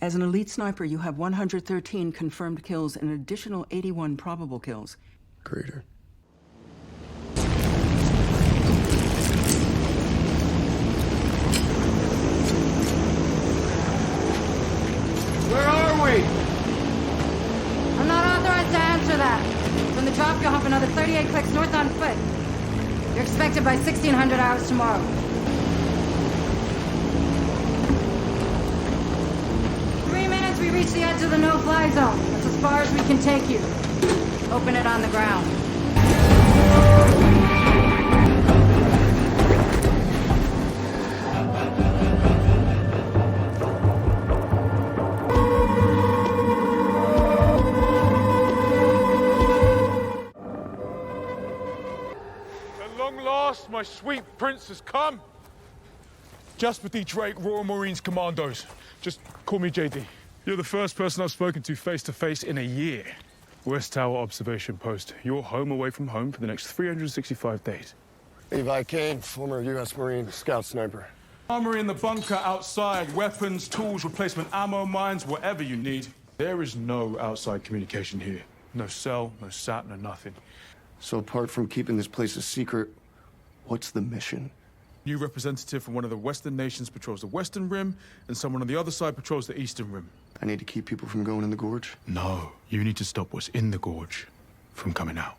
As an elite sniper, you have 113 confirmed kills and an additional 81 probable kills. Greater. Where are we? I'm not authorized to answer that. From the drop, you'll hop another 38 clicks north on foot. You're expected by 1600 hours tomorrow. We reach the edge of the no-fly zone. That's as far as we can take you. Open it on the ground. At long last, my sweet prince has come. Jasper Drake, Royal Marines Commandos. Just call me JD. You're the first person I've spoken to face-to-face in a year. West Tower Observation Post. You're home away from home for the next 365 days. Levi Kane, former U.S. Marine scout sniper. Armory in the bunker outside. Weapons, tools, replacement ammo, mines, whatever you need. There is no outside communication here. No cell, no sat, no nothing. So apart from keeping this place a secret, what's the mission? New representative from one of the Western nations patrols the Western Rim, and someone on the other side patrols the Eastern Rim. I need to keep people from going in the Gorge? No, you need to stop what's in the Gorge from coming out.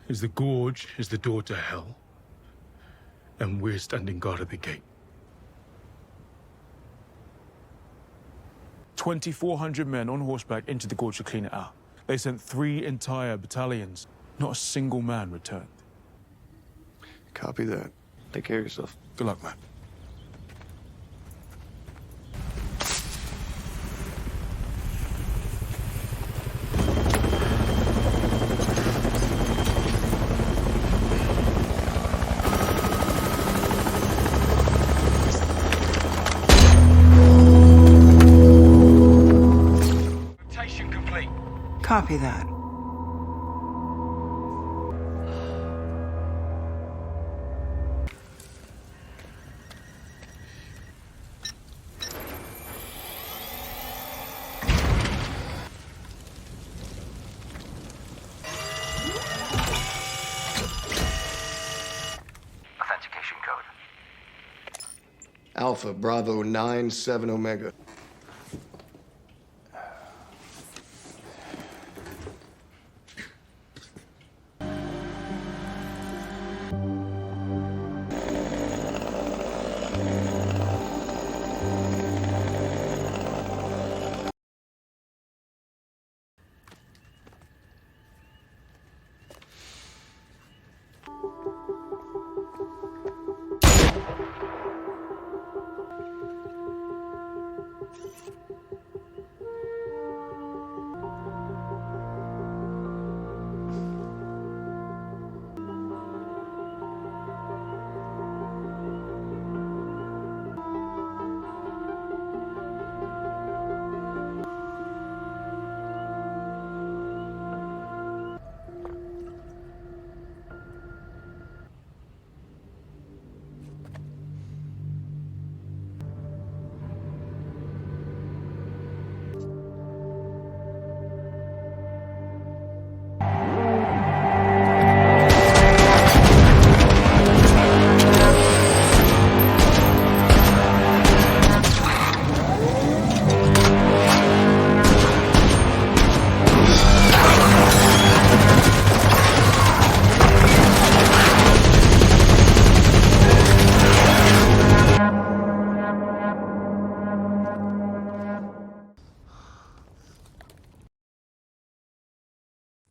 The Gorge is the door to hell, and we're standing guard at the gate. 2,400 men on horseback into the Gorge to clean it out. They sent 3 entire battalions. Not a single man returned. Copy that. Take care of yourself. Good luck, man. Rotation complete. Copy that. Authentication code. Alpha Bravo 97 Omega.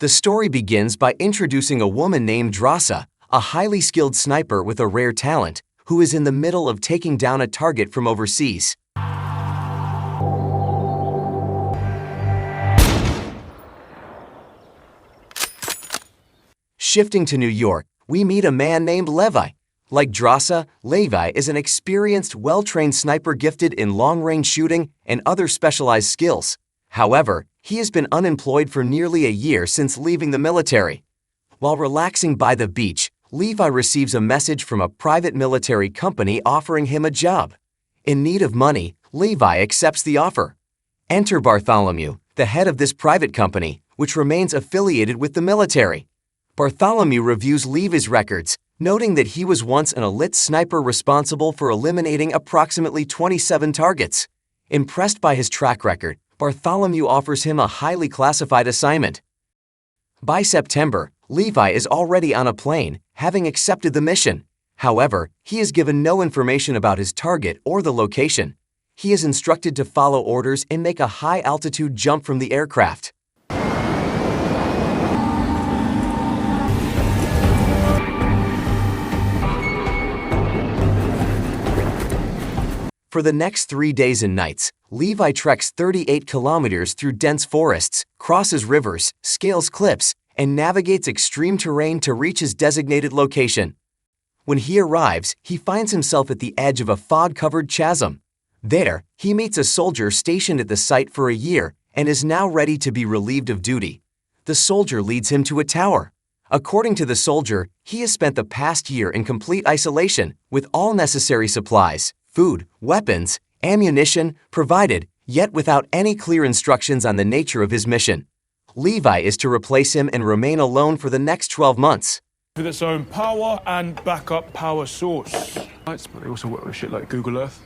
The story begins by introducing a woman named Drasa, a highly skilled sniper with a rare talent, who is in the middle of taking down a target from overseas. Shifting to New York, we meet a man named Levi. Like Drasa, Levi is an experienced, well-trained sniper gifted in long-range shooting and other specialized skills. However, he has been unemployed for nearly a year since leaving the military. While relaxing by the beach, Levi receives a message from a private military company offering him a job. In need of money, Levi accepts the offer. Enter Bartholomew, the head of this private company, which remains affiliated with the military. Bartholomew reviews Levi's records, noting that he was once an elite sniper responsible for eliminating approximately 27 targets. Impressed by his track record, Bartholomew offers him a highly classified assignment. By September, Levi is already on a plane, having accepted the mission. However, he is given no information about his target or the location. He is instructed to follow orders and make a high-altitude jump from the aircraft. For the next 3 days and nights, Levi treks 38 kilometers through dense forests, crosses rivers, scales cliffs, and navigates extreme terrain to reach his designated location. When he arrives, he finds himself at the edge of a fog-covered chasm. There, he meets a soldier stationed at the site for a year and is now ready to be relieved of duty. The soldier leads him to a tower. According to the soldier, he has spent the past year in complete isolation, with all necessary supplies, food, weapons, ammunition provided, yet without any clear instructions on the nature of his mission. Levi is to replace him and remain alone for the next 12 months. With its own power and backup power source. But they also work with shit like Google Earth.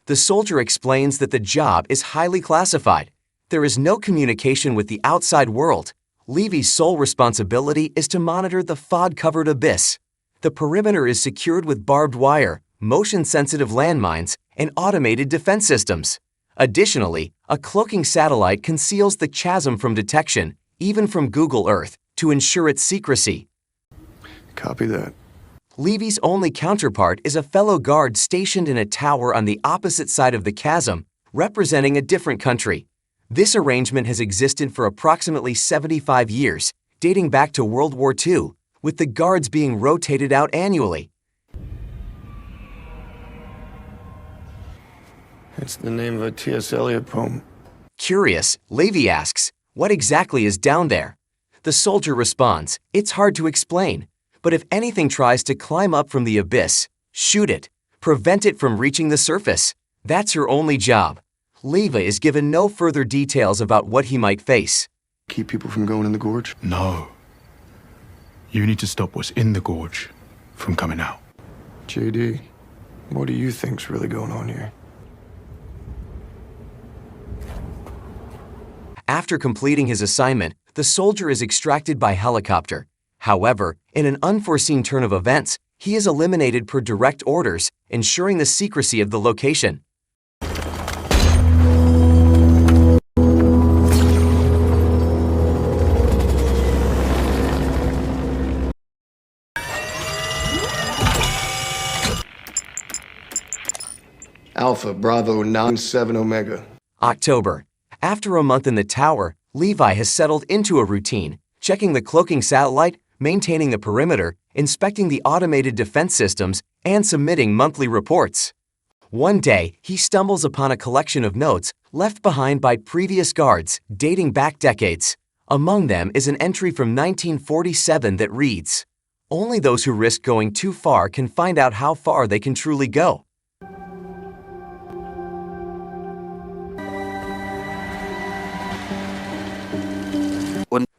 The soldier explains that the job is highly classified. There is no communication with the outside world. Levi's sole responsibility is to monitor the fog-covered abyss. The perimeter is secured with barbed wire, motion-sensitive landmines, and automated defense systems. Additionally, a cloaking satellite conceals the chasm from detection, even from Google Earth, to ensure its secrecy. Copy that. Levi's only counterpart is a fellow guard stationed in a tower on the opposite side of the chasm, representing a different country. This arrangement has existed for approximately 75 years, dating back to World War II, with the guards being rotated out annually. It's the name of a T.S. Eliot poem. Curious, Levi asks, "What exactly is down there?" The soldier responds, "It's hard to explain, but if anything tries to climb up from the abyss, shoot it. Prevent it from reaching the surface. That's your only job." Levi is given no further details about what he might face. Keep people from going in the gorge? No. You need to stop what's in the gorge from coming out. JD, what do you think's really going on here? After completing his assignment, the soldier is extracted by helicopter. However, in an unforeseen turn of events, he is eliminated per direct orders, ensuring the secrecy of the location. Alpha Bravo 97 Omega. October. After a month in the tower, Levi has settled into a routine, checking the cloaking satellite, maintaining the perimeter, inspecting the automated defense systems, and submitting monthly reports. One day, he stumbles upon a collection of notes left behind by previous guards dating back decades. Among them is an entry from 1947 that reads, "Only those who risk going too far can find out how far they can truly go."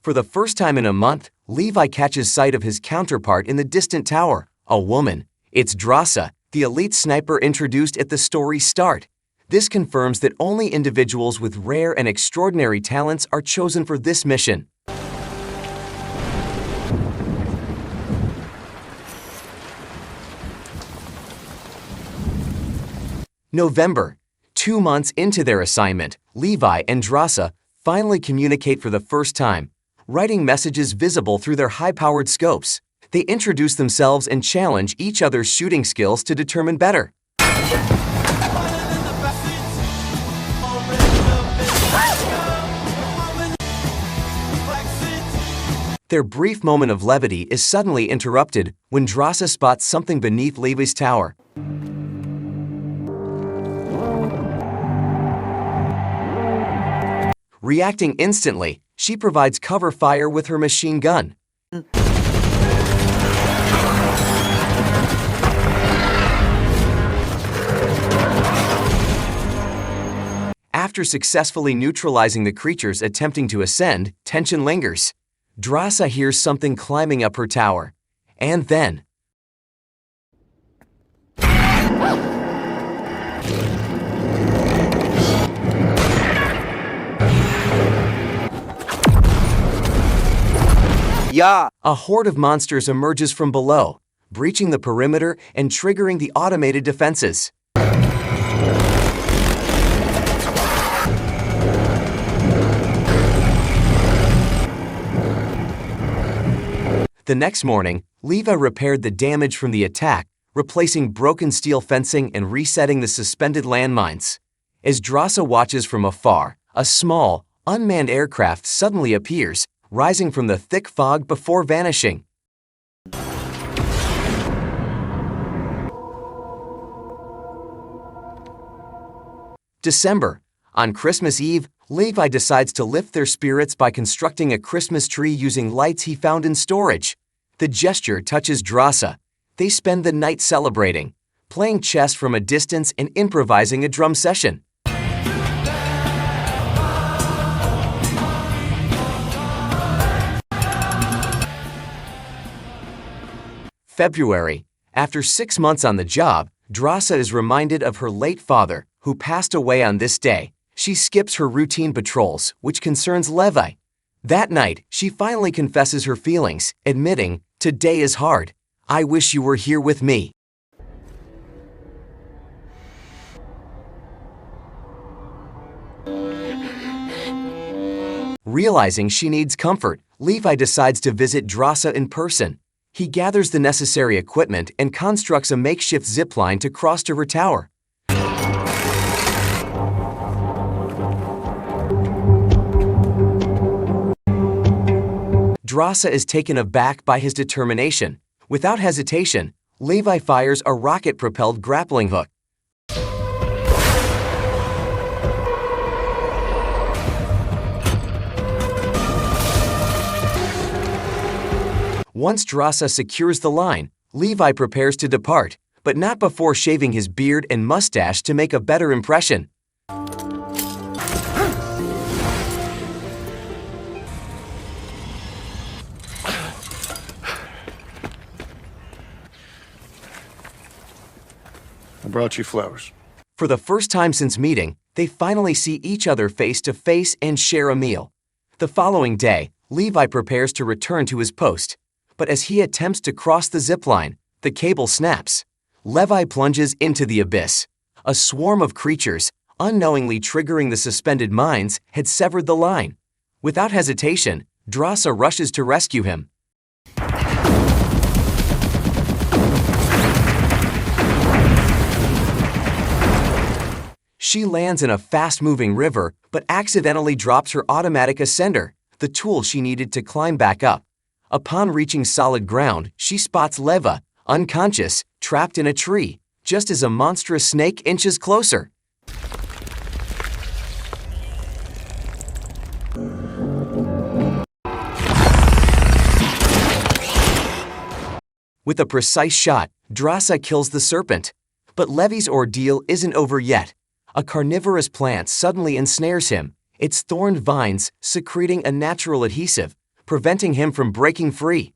For the first time in a month, Levi catches sight of his counterpart in the distant tower, a woman. It's Drasa, the elite sniper introduced at the story's start. This confirms that only individuals with rare and extraordinary talents are chosen for this mission. November. 2 months into their assignment, Levi and Drasa finally communicate for the first time, writing messages visible through their high-powered scopes. They introduce themselves and challenge each other's shooting skills to determine better. Their brief moment of levity is suddenly interrupted when Drasa spots something beneath Levi's tower. Reacting instantly, she provides cover fire with her machine gun. After successfully neutralizing the creatures attempting to ascend, tension lingers. Drasa hears something climbing up her tower. And then... Yeah! A horde of monsters emerges from below, breaching the perimeter and triggering the automated defenses. The next morning, Levi repaired the damage from the attack, replacing broken steel fencing and resetting the suspended landmines. As Drasa watches from afar, a small, unmanned aircraft suddenly appears, rising from the thick fog before vanishing. December. On Christmas Eve, Levi decides to lift their spirits by constructing a Christmas tree using lights he found in storage. The gesture touches Drasa. They spend the night celebrating, playing chess from a distance and improvising a drum session. February. After 6 months on the job, Drasa is reminded of her late father, who passed away on this day. She skips her routine patrols, which concerns Levi. That night, she finally confesses her feelings, admitting, "Today is hard. I wish you were here with me." Realizing she needs comfort, Levi decides to visit Drasa in person. He gathers the necessary equipment and constructs a makeshift zipline to cross to her tower. Drasa is taken aback by his determination. Without hesitation, Levi fires a rocket-propelled grappling hook. Once Drasa secures the line, Levi prepares to depart, but not before shaving his beard and mustache to make a better impression. I brought you flowers. For the first time since meeting, they finally see each other face to face and share a meal. The following day, Levi prepares to return to his post. But as he attempts to cross the zipline, the cable snaps. Levi plunges into the abyss. A swarm of creatures, unknowingly triggering the suspended mines, had severed the line. Without hesitation, Drasa rushes to rescue him. She lands in a fast-moving river, but accidentally drops her automatic ascender, the tool she needed to climb back up. Upon reaching solid ground, she spots Levi, unconscious, trapped in a tree, just as a monstrous snake inches closer. With a precise shot, Drasa kills the serpent. But Levi's ordeal isn't over yet. A carnivorous plant suddenly ensnares him, its thorned vines secreting a natural adhesive, preventing him from breaking free.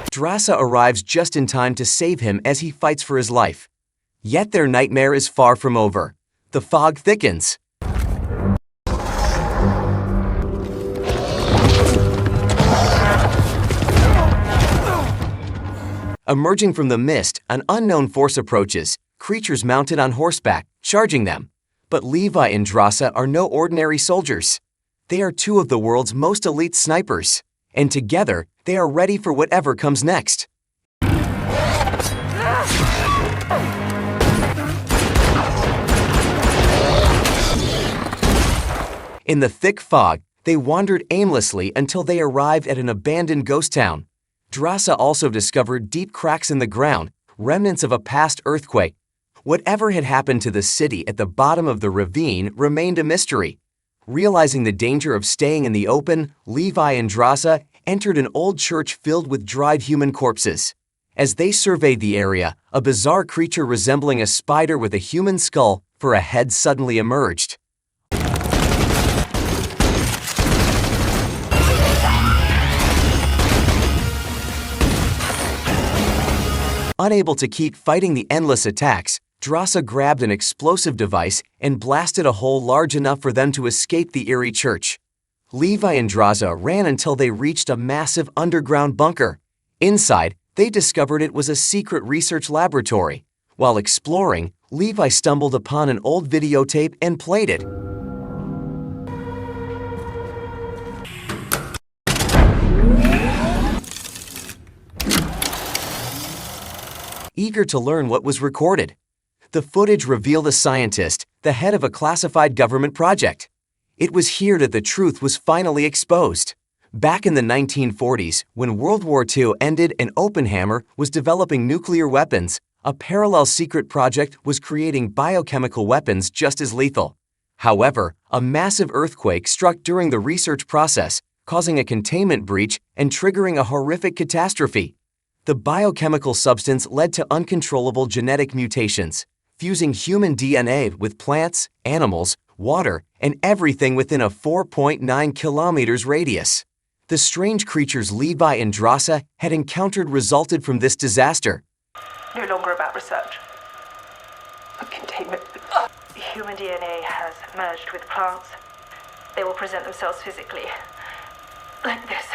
Drasa arrives just in time to save him as he fights for his life. Yet their nightmare is far from over. The fog thickens. Emerging from the mist, an unknown force approaches, creatures mounted on horseback, charging them. But Levi and Drasa are no ordinary soldiers. They are two of the world's most elite snipers, and together, they are ready for whatever comes next. In the thick fog, they wandered aimlessly until they arrived at an abandoned ghost town. Drasa also discovered deep cracks in the ground, remnants of a past earthquake. Whatever had happened to the city at the bottom of the ravine remained a mystery. Realizing the danger of staying in the open, Levi and Drasa entered an old church filled with dried human corpses. As they surveyed the area, a bizarre creature resembling a spider with a human skull for a head suddenly emerged. Unable to keep fighting the endless attacks, Drasa grabbed an explosive device and blasted a hole large enough for them to escape the eerie church. Levi and Drasa ran until they reached a massive underground bunker. Inside, they discovered it was a secret research laboratory. While exploring, Levi stumbled upon an old videotape and played it. Eager to learn what was recorded, the footage revealed a scientist, the head of a classified government project. It was here that the truth was finally exposed. Back in the 1940s, when World War II ended and Oppenheimer was developing nuclear weapons, a parallel secret project was creating biochemical weapons just as lethal. However, a massive earthquake struck during the research process, causing a containment breach and triggering a horrific catastrophe. The biochemical substance led to uncontrollable genetic mutations, fusing human DNA with plants, animals, water, and everything within a 4.9 kilometers radius. The strange creatures Levi and Drasa had encountered resulted from this disaster. No longer about research. A containment. Human DNA has merged with plants. They will present themselves physically. Like this.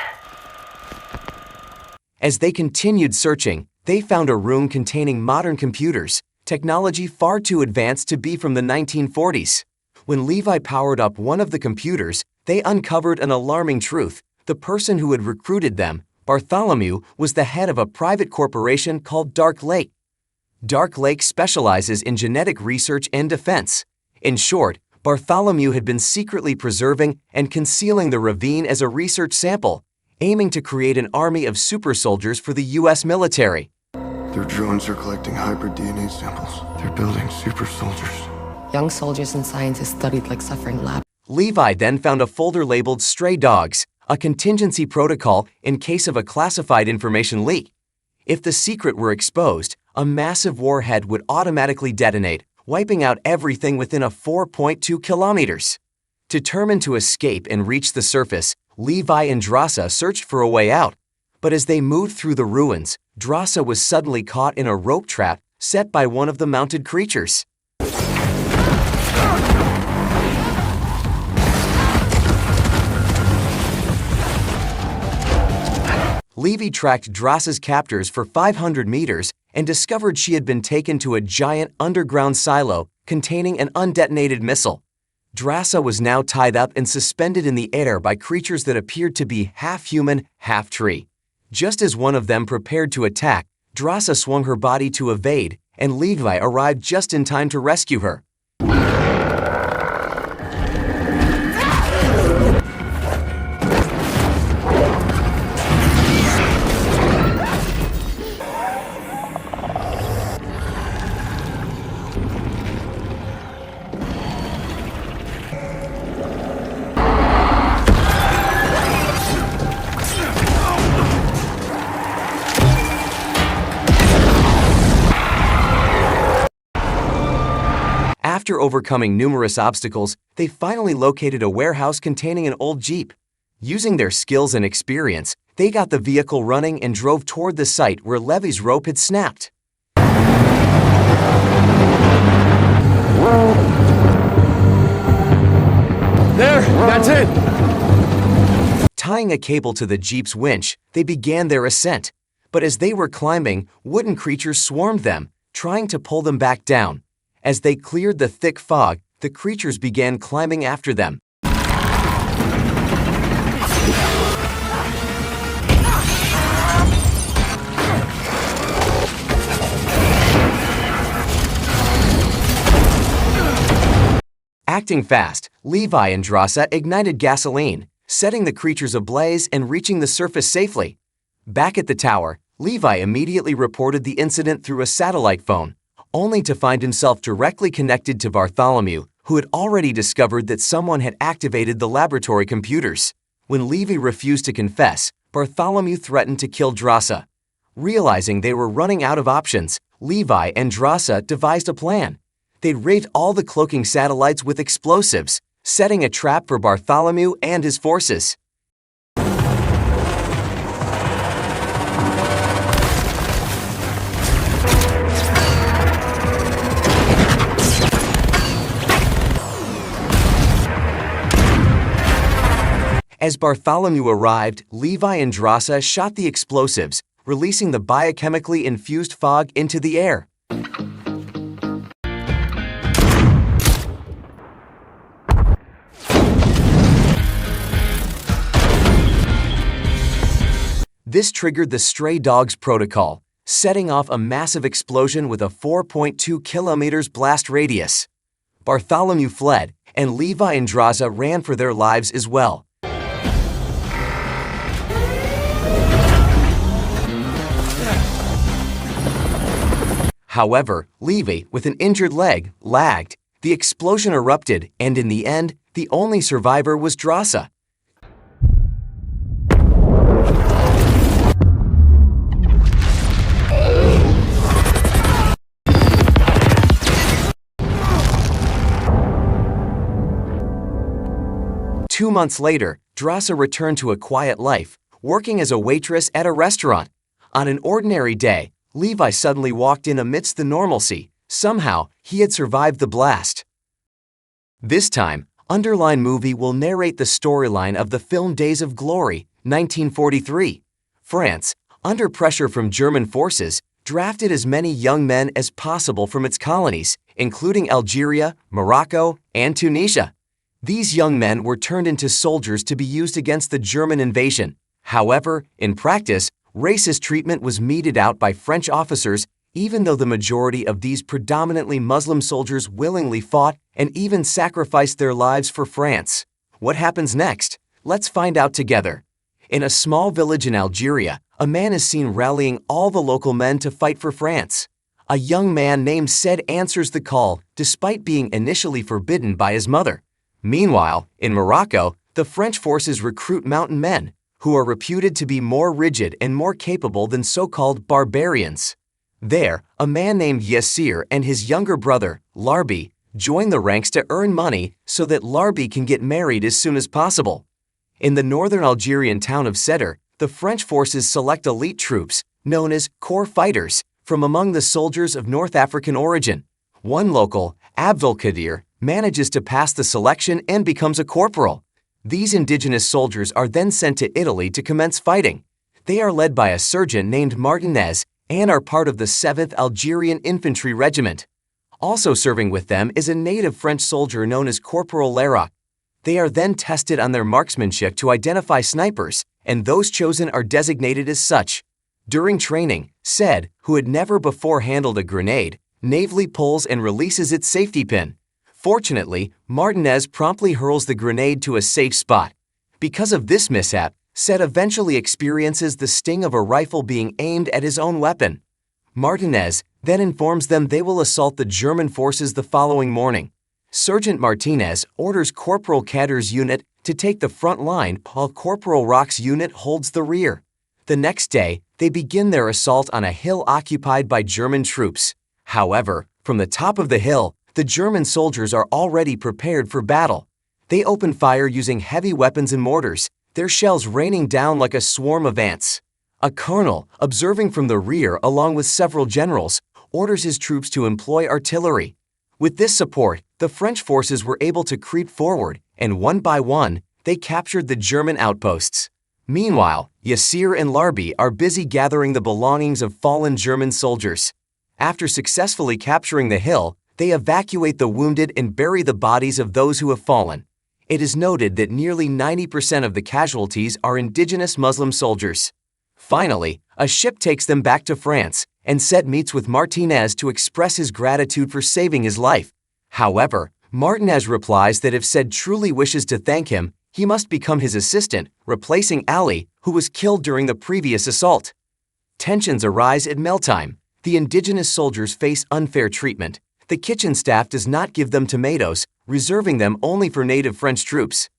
As they continued searching, they found a room containing modern computers, technology far too advanced to be from the 1940s. When Levi powered up one of the computers, they uncovered an alarming truth. The person who had recruited them, Bartholomew, was the head of a private corporation called Dark Lake. Dark Lake specializes in genetic research and defense. In short, Bartholomew had been secretly preserving and concealing the ravine as a research sample, aiming to create an army of super soldiers for the U.S. military. Their drones are collecting hybrid DNA samples. They're building super soldiers. Young soldiers and scientists studied like suffering lab. Levi then found a folder labeled Stray Dogs, a contingency protocol in case of a classified information leak. If the secret were exposed, a massive warhead would automatically detonate, wiping out everything within a 4.2 kilometers. Determined to escape and reach the surface, Levi and Drasa searched for a way out. But as they moved through the ruins, Drasa was suddenly caught in a rope trap set by one of the mounted creatures. Levi tracked Drasa's captors for 500 meters and discovered she had been taken to a giant underground silo containing an undetonated missile. Drasa was now tied up and suspended in the air by creatures that appeared to be half human, half tree. Just as one of them prepared to attack, Drasa swung her body to evade, and Levi arrived just in time to rescue her. After overcoming numerous obstacles, they finally located a warehouse containing an old Jeep. Using their skills and experience, they got the vehicle running and drove toward the site where Levi's rope had snapped. There, that's it. Tying a cable to the Jeep's winch, they began their ascent. But as they were climbing, wooden creatures swarmed them, trying to pull them back down. As they cleared the thick fog, the creatures began climbing after them. Acting fast, Levi and Drasa ignited gasoline, setting the creatures ablaze and reaching the surface safely. Back at the tower, Levi immediately reported the incident through a satellite phone, only to find himself directly connected to Bartholomew, who had already discovered that someone had activated the laboratory computers. When Levi refused to confess, Bartholomew threatened to kill Drasa. Realizing they were running out of options, Levi and Drasa devised a plan. They'd rate all the cloaking satellites with explosives, setting a trap for Bartholomew and his forces. As Bartholomew arrived, Levi and Drasa shot the explosives, releasing the biochemically infused fog into the air. This triggered the Stray Dogs Protocol, setting off a massive explosion with a 4.2 kilometers blast radius. Bartholomew fled, and Levi and Drasa ran for their lives as well. However, Levi, with an injured leg, lagged. The explosion erupted, and in the end, the only survivor was Drasa. Two months later, Drasa returned to a quiet life, working as a waitress at a restaurant. On an ordinary day, Levi suddenly walked in amidst the normalcy. Somehow, he had survived the blast. This time, Underline Movie will narrate the storyline of the film Days of Glory, 1943. France, under pressure from German forces, drafted as many young men as possible from its colonies, including Algeria, Morocco, and Tunisia. These young men were turned into soldiers to be used against the German invasion. However, in practice, racist treatment was meted out by French officers, even though the majority of these predominantly Muslim soldiers willingly fought and even sacrificed their lives for France. What happens next? Let's find out together. In a small village in Algeria, a man is seen rallying all the local men to fight for France. A young man named Said answers the call, despite being initially forbidden by his mother. Meanwhile, in Morocco, the French forces recruit mountain men, who are reputed to be more rigid and more capable than so-called barbarians. There, a man named Yassir and his younger brother, Larbi, join the ranks to earn money so that Larbi can get married as soon as possible. In the northern Algerian town of Setter, the French forces select elite troops, known as corps fighters, from among the soldiers of North African origin. One local, Abdelkadir, manages to pass the selection and becomes a corporal. These indigenous soldiers are then sent to Italy to commence fighting. They are led by a surgeon named Martinez and are part of the 7th Algerian Infantry Regiment. Also serving with them is a native French soldier known as Corporal Leroc. They are then tested on their marksmanship to identify snipers, and those chosen are designated as such. During training, Said, who had never before handled a grenade, naively pulls and releases its safety pin. Fortunately, Martinez promptly hurls the grenade to a safe spot. Because of this mishap, Said eventually experiences the sting of a rifle being aimed at his own weapon. Martinez then informs them they will assault the German forces the following morning. Sergeant Martinez orders Corporal Kader's unit to take the front line while Corporal Rock's unit holds the rear. The next day, they begin their assault on a hill occupied by German troops. However, from the top of the hill, the German soldiers are already prepared for battle. They open fire using heavy weapons and mortars, their shells raining down like a swarm of ants. A colonel, observing from the rear along with several generals, orders his troops to employ artillery. With this support, the French forces were able to creep forward, and one by one, they captured the German outposts. Meanwhile, Yassir and Larbi are busy gathering the belongings of fallen German soldiers. After successfully capturing the hill, they evacuate the wounded and bury the bodies of those who have fallen. It is noted that nearly 90% of the casualties are indigenous Muslim soldiers. Finally, a ship takes them back to France, and Said meets with Martinez to express his gratitude for saving his life. However, Martinez replies that if Said truly wishes to thank him, he must become his assistant, replacing Ali, who was killed during the previous assault. Tensions arise at mealtime. The indigenous soldiers face unfair treatment. The kitchen staff does not give them tomatoes, reserving them only for native French troops.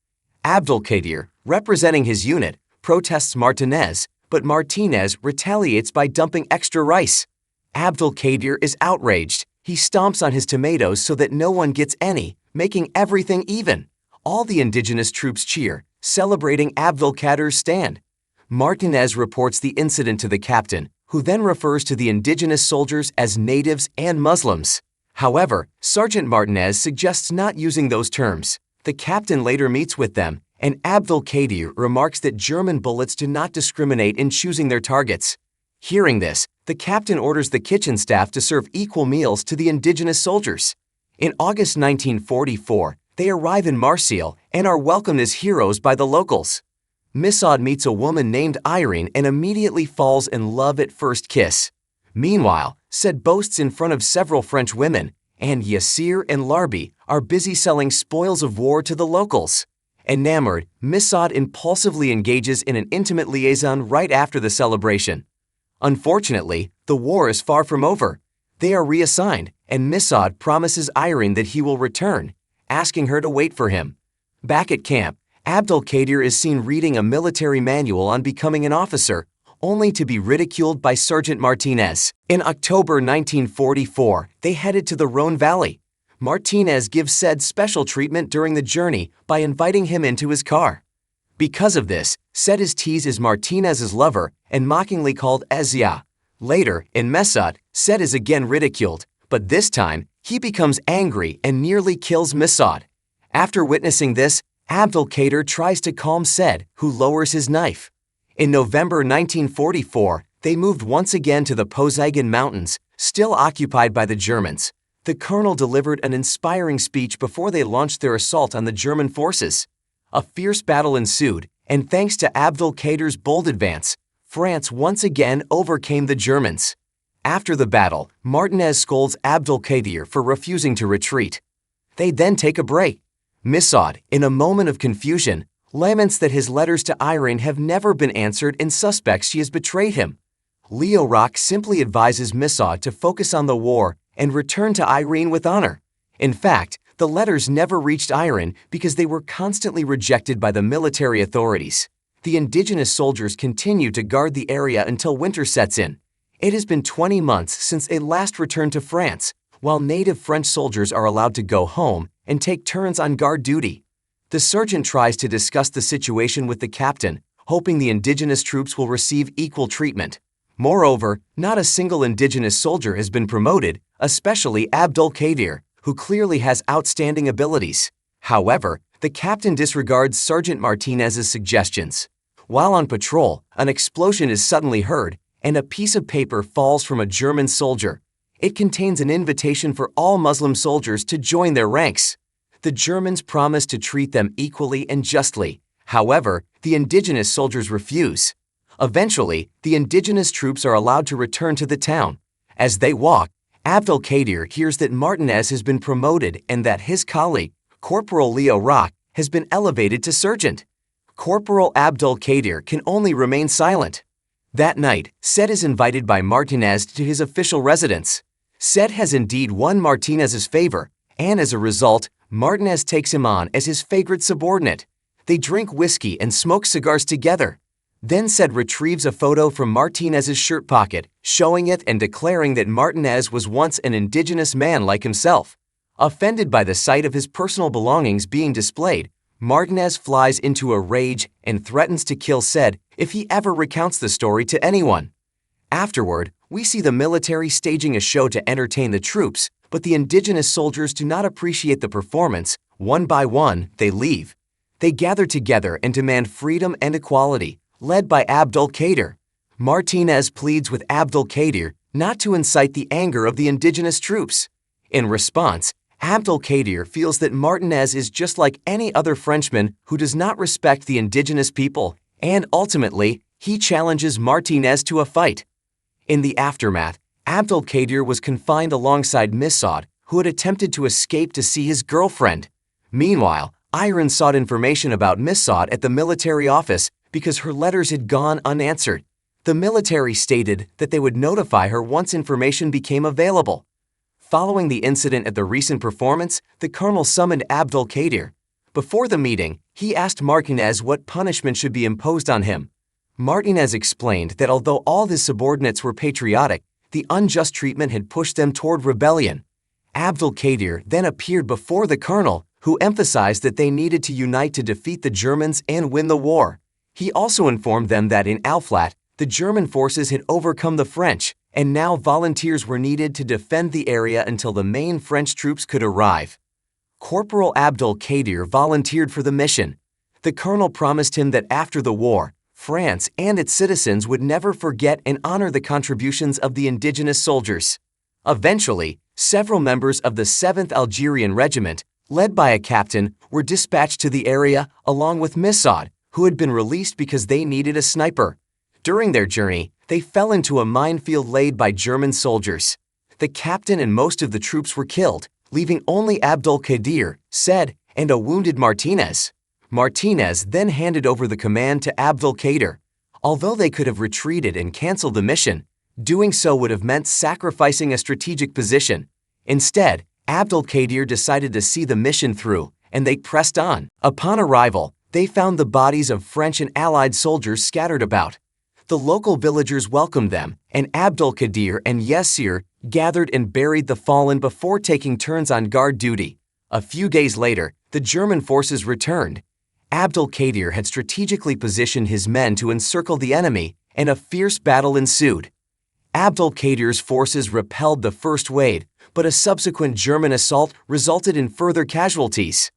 Abdelkadir, representing his unit, protests Martinez, but Martinez retaliates by dumping extra rice. Abdelkader is outraged. He stomps on his tomatoes so that no one gets any, making everything even. All the indigenous troops cheer, celebrating Abdelkader's stand. Martinez reports the incident to the captain, who then refers to the indigenous soldiers as natives and Muslims. However, Sergeant Martinez suggests not using those terms. The captain later meets with them, and Abdelkader remarks that German bullets do not discriminate in choosing their targets. Hearing this, the captain orders the kitchen staff to serve equal meals to the indigenous soldiers. In August 1944, they arrive in Marseille and are welcomed as heroes by the locals. Missaud meets a woman named Irene and immediately falls in love at first kiss. Meanwhile, Said boasts in front of several French women, and Yassir and Larbi are busy selling spoils of war to the locals. Enamored, Missaud impulsively engages in an intimate liaison right after the celebration. Unfortunately, the war is far from over. They are reassigned, and Missaud promises Irene that he will return, asking her to wait for him. Back at camp, Abdelkader is seen reading a military manual on becoming an officer, only to be ridiculed by Sergeant Martinez. In October 1944, they headed to the Rhone Valley. Martinez gives Said special treatment during the journey by inviting him into his car. Because of this, Said is teased as Martinez's lover and mockingly called Ezia. Later, in Mesad, Said is again ridiculed, but this time, he becomes angry and nearly kills Missaud. After witnessing this, Abdelkader tries to calm Said, who lowers his knife. In November 1944, they moved once again to the Poseidon Mountains, still occupied by the Germans. The colonel delivered an inspiring speech before they launched their assault on the German forces. A fierce battle ensued, and thanks to Abdelkader's bold advance, France once again overcame the Germans. After the battle, Martinez scolds Abdelkader for refusing to retreat. They then take a break. Missaud, in a moment of confusion, laments that his letters to Irene have never been answered and suspects she has betrayed him. Leo Rock simply advises Missaud to focus on the war and return to Irene with honor. In fact, the letters never reached Irene because they were constantly rejected by the military authorities. The indigenous soldiers continue to guard the area until winter sets in. It has been 20 months since they last returned to France, while native French soldiers are allowed to go home and take turns on guard duty. The sergeant tries to discuss the situation with the captain, hoping the indigenous troops will receive equal treatment. Moreover, not a single indigenous soldier has been promoted, especially Abdelkader, who clearly has outstanding abilities. However, the captain disregards Sergeant Martinez's suggestions. While on patrol, an explosion is suddenly heard, and a piece of paper falls from a German soldier. It contains an invitation for all Muslim soldiers to join their ranks. The Germans promise to treat them equally and justly. However, the indigenous soldiers refuse. Eventually, the indigenous troops are allowed to return to the town. As they walk, Abdelkader hears that Martinez has been promoted and that his colleague, Corporal Leo Rock, has been elevated to sergeant. Corporal Abdelkader can only remain silent. That night, Said is invited by Martinez to his official residence. Said has indeed won Martinez's favor, and as a result, Martinez takes him on as his favorite subordinate. They drink whiskey and smoke cigars together. Then Said retrieves a photo from Martinez's shirt pocket, showing it and declaring that Martinez was once an indigenous man like himself. Offended by the sight of his personal belongings being displayed, Martinez flies into a rage and threatens to kill Said if he ever recounts the story to anyone. Afterward, we see the military staging a show to entertain the troops, but the indigenous soldiers do not appreciate the performance. One by one, they leave. They gather together and demand freedom and equality, led by Abdelkader. Martinez pleads with Abdelkader not to incite the anger of the indigenous troops. In response, Abdelkader feels that Martinez is just like any other Frenchman who does not respect the indigenous people, and ultimately, he challenges Martinez to a fight. In the aftermath, Abdelkader was confined alongside Missaud, who had attempted to escape to see his girlfriend. Meanwhile, Irene sought information about Missaud at the military office because her letters had gone unanswered. The military stated that they would notify her once information became available. Following the incident at the recent performance, the colonel summoned Abdelkader. Before the meeting, he asked Martinez what punishment should be imposed on him. Martinez explained that although all his subordinates were patriotic, the unjust treatment had pushed them toward rebellion. Abdul-Qadir then appeared before the colonel, who emphasized that they needed to unite to defeat the Germans and win the war. He also informed them that in Al-Flat, the German forces had overcome the French, and now volunteers were needed to defend the area until the main French troops could arrive. Corporal Abdul-Qadir volunteered for the mission. The colonel promised him that after the war, France and its citizens would never forget and honor the contributions of the indigenous soldiers. Eventually, several members of the 7th Algerian Regiment, led by a captain, were dispatched to the area along with Missaud, who had been released because they needed a sniper. During their journey, they fell into a minefield laid by German soldiers. The captain and most of the troops were killed, leaving only Abdul-Qadir, Said, and a wounded Martinez. Martinez then handed over the command to Abdul-Qadir. Although they could have retreated and canceled the mission, doing so would have meant sacrificing a strategic position. Instead, Abdul-Qadir decided to see the mission through, and they pressed on. Upon arrival, they found the bodies of French and Allied soldiers scattered about. The local villagers welcomed them, and Abdul-Qadir and Yassir gathered and buried the fallen before taking turns on guard duty. A few days later, the German forces returned. Abdul-Qadir had strategically positioned his men to encircle the enemy, and a fierce battle ensued. Abdul-Qadir's forces repelled the first wave, but a subsequent German assault resulted in further casualties.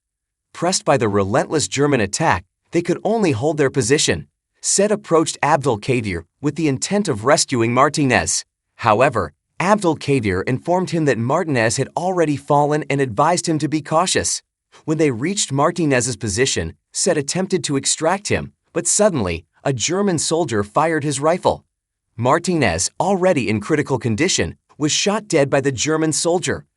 Pressed by the relentless German attack, they could only hold their position. Said approached Abdul-Qadir with the intent of rescuing Martinez. However, Abdul-Qadir informed him that Martinez had already fallen and advised him to be cautious. When they reached Martinez's position, Said attempted to extract him, but suddenly, a German soldier fired his rifle. Martinez, already in critical condition, was shot dead by the German soldier.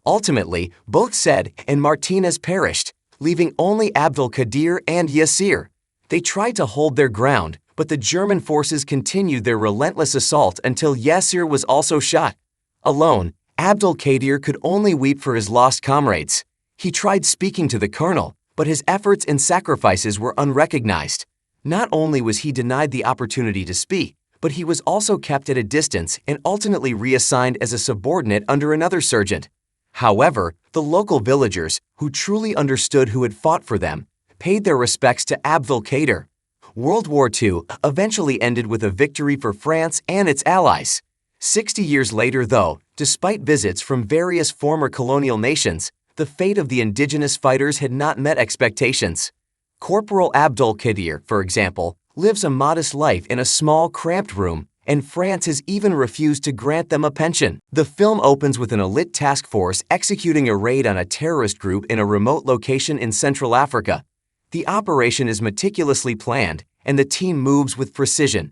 Ultimately, both Said and Martinez perished, leaving only Abdul-Qadir and Yassir. They tried to hold their ground, but the German forces continued their relentless assault until Yassir was also shot. Alone, Abdul-Qadir could only weep for his lost comrades. He tried speaking to the colonel, but his efforts and sacrifices were unrecognized. Not only was he denied the opportunity to speak, but he was also kept at a distance and ultimately reassigned as a subordinate under another sergeant. However, the local villagers, who truly understood who had fought for them, paid their respects to Abdul-Qadir. World War II eventually ended with a victory for France and its allies. 60 years later, though, despite visits from various former colonial nations, the fate of the indigenous fighters had not met expectations. Corporal Abdul-Qadir, for example, lives a modest life in a small, cramped room, and France has even refused to grant them a pension. The film opens with an elite task force executing a raid on a terrorist group in a remote location in Central Africa. The operation is meticulously planned, and the team moves with precision.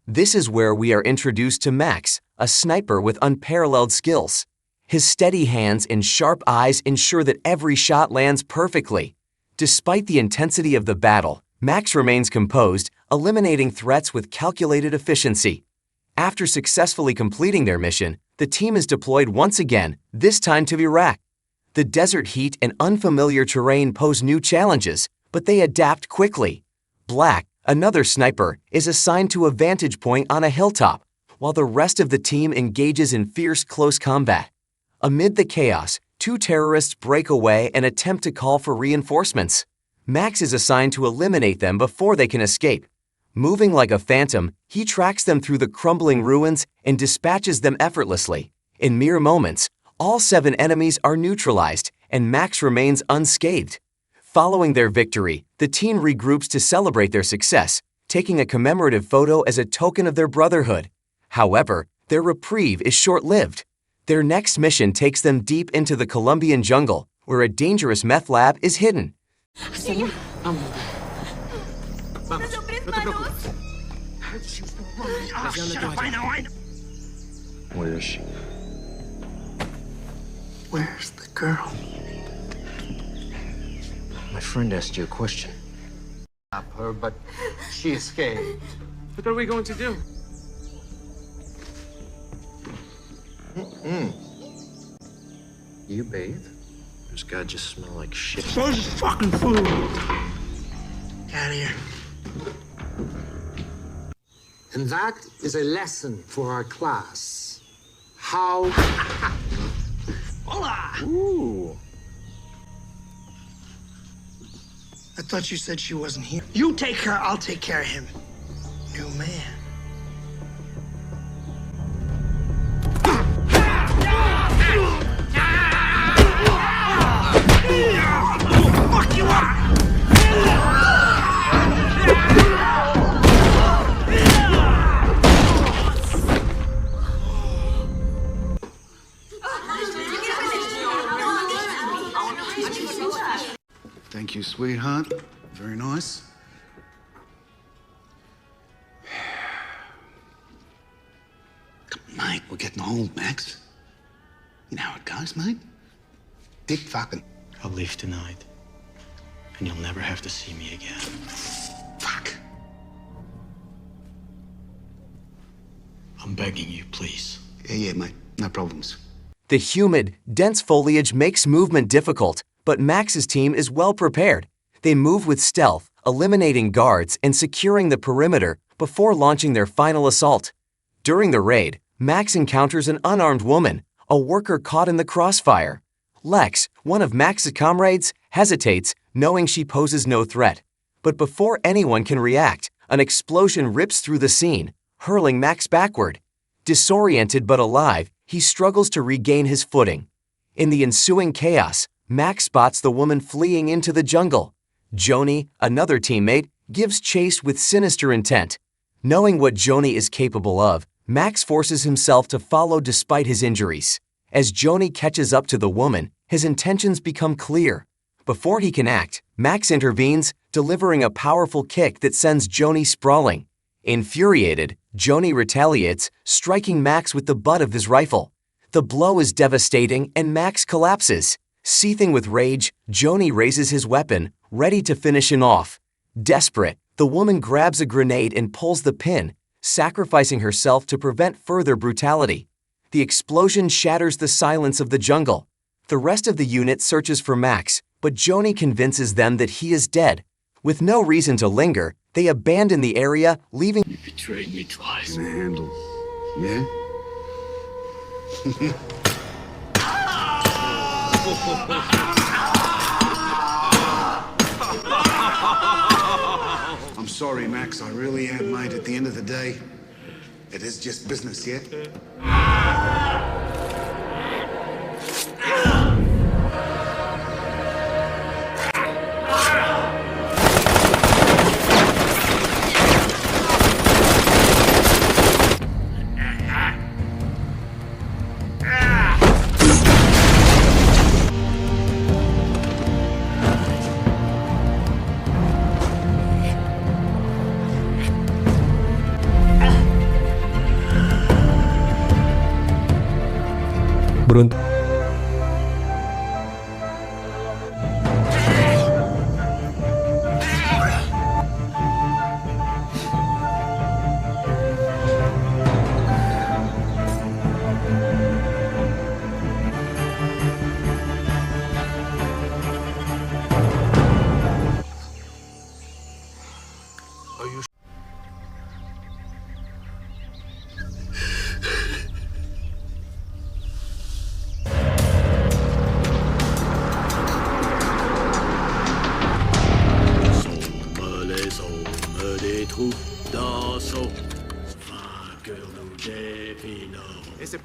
This is where we are introduced to Max, a sniper with unparalleled skills. His steady hands and sharp eyes ensure that every shot lands perfectly. Despite the intensity of the battle, Max remains composed, eliminating threats with calculated efficiency. After successfully completing their mission, the team is deployed once again, this time to Iraq. The desert heat and unfamiliar terrain pose new challenges, but they adapt quickly. Black, another sniper, is assigned to a vantage point on a hilltop, while the rest of the team engages in fierce close combat. Amid the chaos, two terrorists break away and attempt to call for reinforcements. Max is assigned to eliminate them before they can escape. Moving like a phantom, he tracks them through the crumbling ruins and dispatches them effortlessly. In mere moments, all 7 enemies are neutralized, and Max remains unscathed. Following their victory, the team regroups to celebrate their success, taking a commemorative photo as a token of their brotherhood. However, their reprieve is short-lived. Their next mission takes them deep into the Colombian jungle, where a dangerous meth lab is hidden. Señor. Vamos. Vamos. No te preocupes. Where is she? Where's the girl? My friend asked you a question. Stop her, but she escaped. What are we going to do? You bathe? Does God just smell like shit? Where's the fucking food? Get out of here. And that is a lesson for our class. How... Hola! Ooh. I thought you said she wasn't here. You take her, I'll take care of him. New man. Fuck you up! Thank you, sweetheart. Very nice. Come on, mate, we're getting old, Max. You know how it goes, mate. Dick fucking. I'll leave tonight, and you'll never have to see me again. Fuck. I'm begging you, please. Yeah, mate. No problems. The humid, dense foliage makes movement difficult, but Max's team is well prepared. They move with stealth, eliminating guards and securing the perimeter before launching their final assault. During the raid, Max encounters an unarmed woman, a worker caught in the crossfire. Lex, one of Max's comrades, hesitates, knowing she poses no threat. But before anyone can react, an explosion rips through the scene, hurling Max backward. Disoriented but alive, he struggles to regain his footing. In the ensuing chaos, Max spots the woman fleeing into the jungle. Joni, another teammate, gives chase with sinister intent. Knowing what Joni is capable of, Max forces himself to follow despite his injuries. As Joni catches up to the woman, his intentions become clear. Before he can act, Max intervenes, delivering a powerful kick that sends Joni sprawling. Infuriated, Joni retaliates, striking Max with the butt of his rifle. The blow is devastating and Max collapses. Seething with rage, Joni raises his weapon, ready to finish him off. Desperate, the woman grabs a grenade and pulls the pin, sacrificing herself to prevent further brutality. The explosion shatters the silence of the jungle. The rest of the unit searches for Max, but Joni convinces them that he is dead. With no reason to linger, they abandon the area, leaving... You betrayed me twice. Can I handle? Yeah? I'm sorry, Max. I really am, mate. At the end of the day, it is just business, yeah?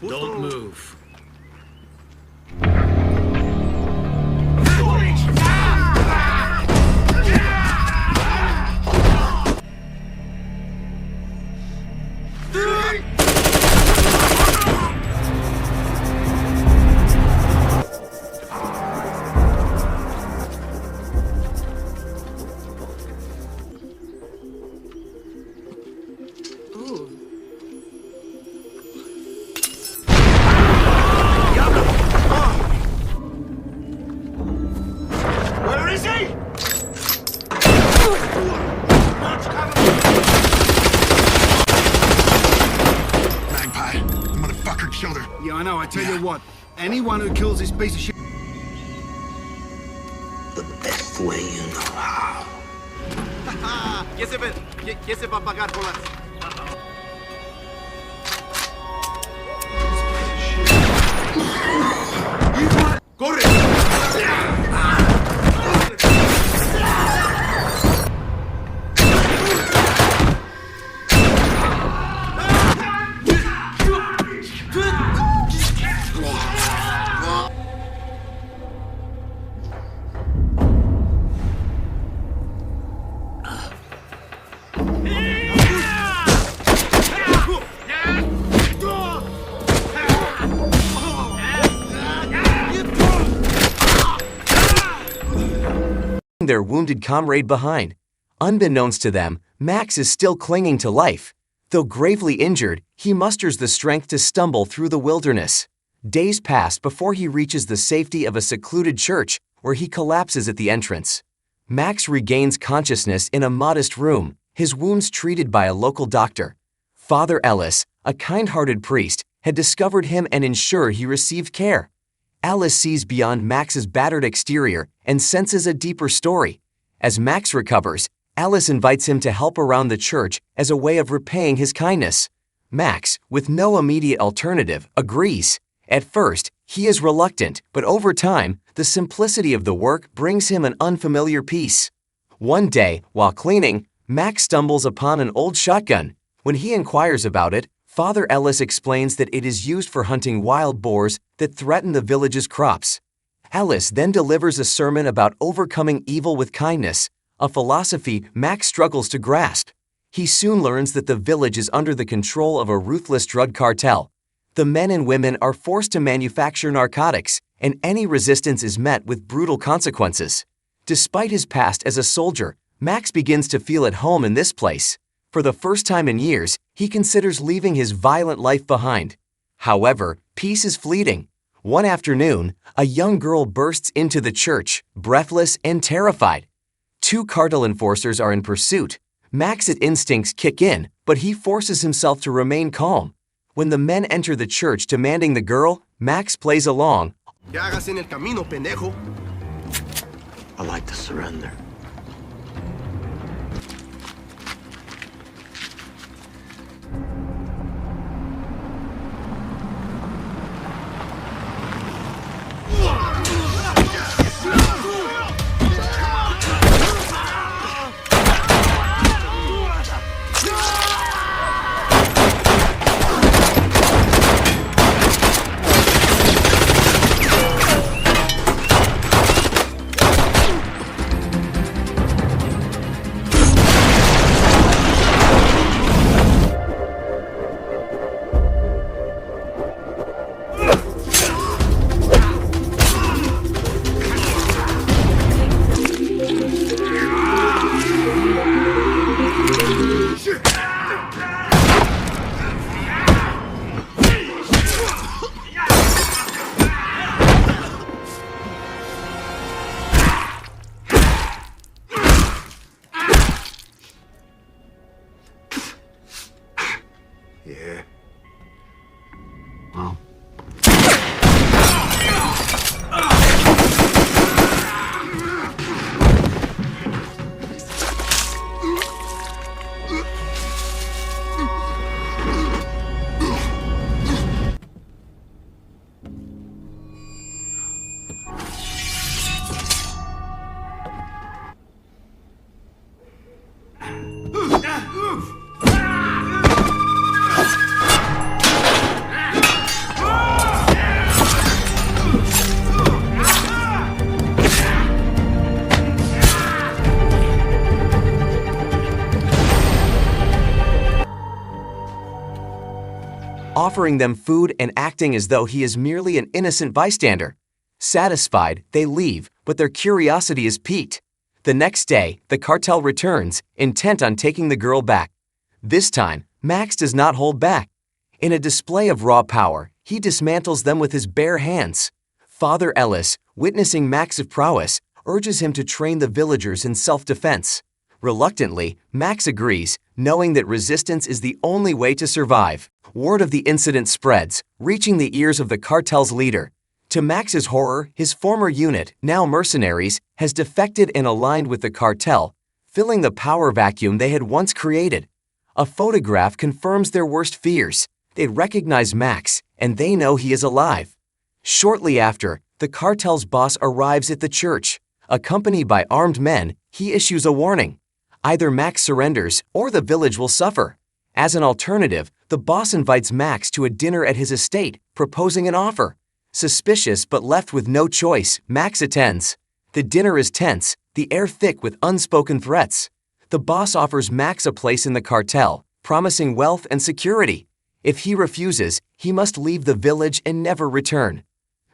Don't move. Anyone who kills this piece of shit... The best way you know how. ¿Quién se va a pagar por las? their wounded comrade behind. Unbeknownst to them, Max is still clinging to life. Though gravely injured, he musters the strength to stumble through the wilderness. Days pass before he reaches the safety of a secluded church, where he collapses at the entrance. Max regains consciousness in a modest room, his wounds treated by a local doctor. Father Ellis, a kind-hearted priest, had discovered him and ensured he received care. Alice sees beyond Max's battered exterior and senses a deeper story. As Max recovers, Alice invites him to help around the church as a way of repaying his kindness. Max, with no immediate alternative, agrees. At first, he is reluctant, but over time, the simplicity of the work brings him an unfamiliar peace. One day, while cleaning, Max stumbles upon an old shotgun. When he inquires about it, Father Ellis explains that it is used for hunting wild boars that threaten the village's crops. Ellis then delivers a sermon about overcoming evil with kindness, a philosophy Max struggles to grasp. He soon learns that the village is under the control of a ruthless drug cartel. The men and women are forced to manufacture narcotics, and any resistance is met with brutal consequences. Despite his past as a soldier, Max begins to feel at home in this place. For the first time in years, he considers leaving his violent life behind. However, peace is fleeting. One afternoon, a young girl bursts into the church, breathless and terrified. Two cartel enforcers are in pursuit. Max's instincts kick in, but he forces himself to remain calm. When the men enter the church demanding the girl, Max plays along. I like to surrender. Offering them food and acting as though he is merely an innocent bystander. Satisfied, they leave, but their curiosity is piqued. The next day, the cartel returns, intent on taking the girl back. This time, Max does not hold back. In a display of raw power, he dismantles them with his bare hands. Father Ellis, witnessing Max's prowess, urges him to train the villagers in self-defense. Reluctantly, Max agrees, knowing that resistance is the only way to survive. Word of the incident spreads, reaching the ears of the cartel's leader. To Max's horror, his former unit, now mercenaries, has defected and aligned with the cartel, filling the power vacuum they had once created. A photograph confirms their worst fears. They recognize Max, and they know he is alive. Shortly after, the cartel's boss arrives at the church. Accompanied by armed men, he issues a warning. Either Max surrenders, or the village will suffer. As an alternative, the boss invites Max to a dinner at his estate, proposing an offer. Suspicious but left with no choice, Max attends. The dinner is tense, the air thick with unspoken threats. The boss offers Max a place in the cartel, promising wealth and security. If he refuses, he must leave the village and never return.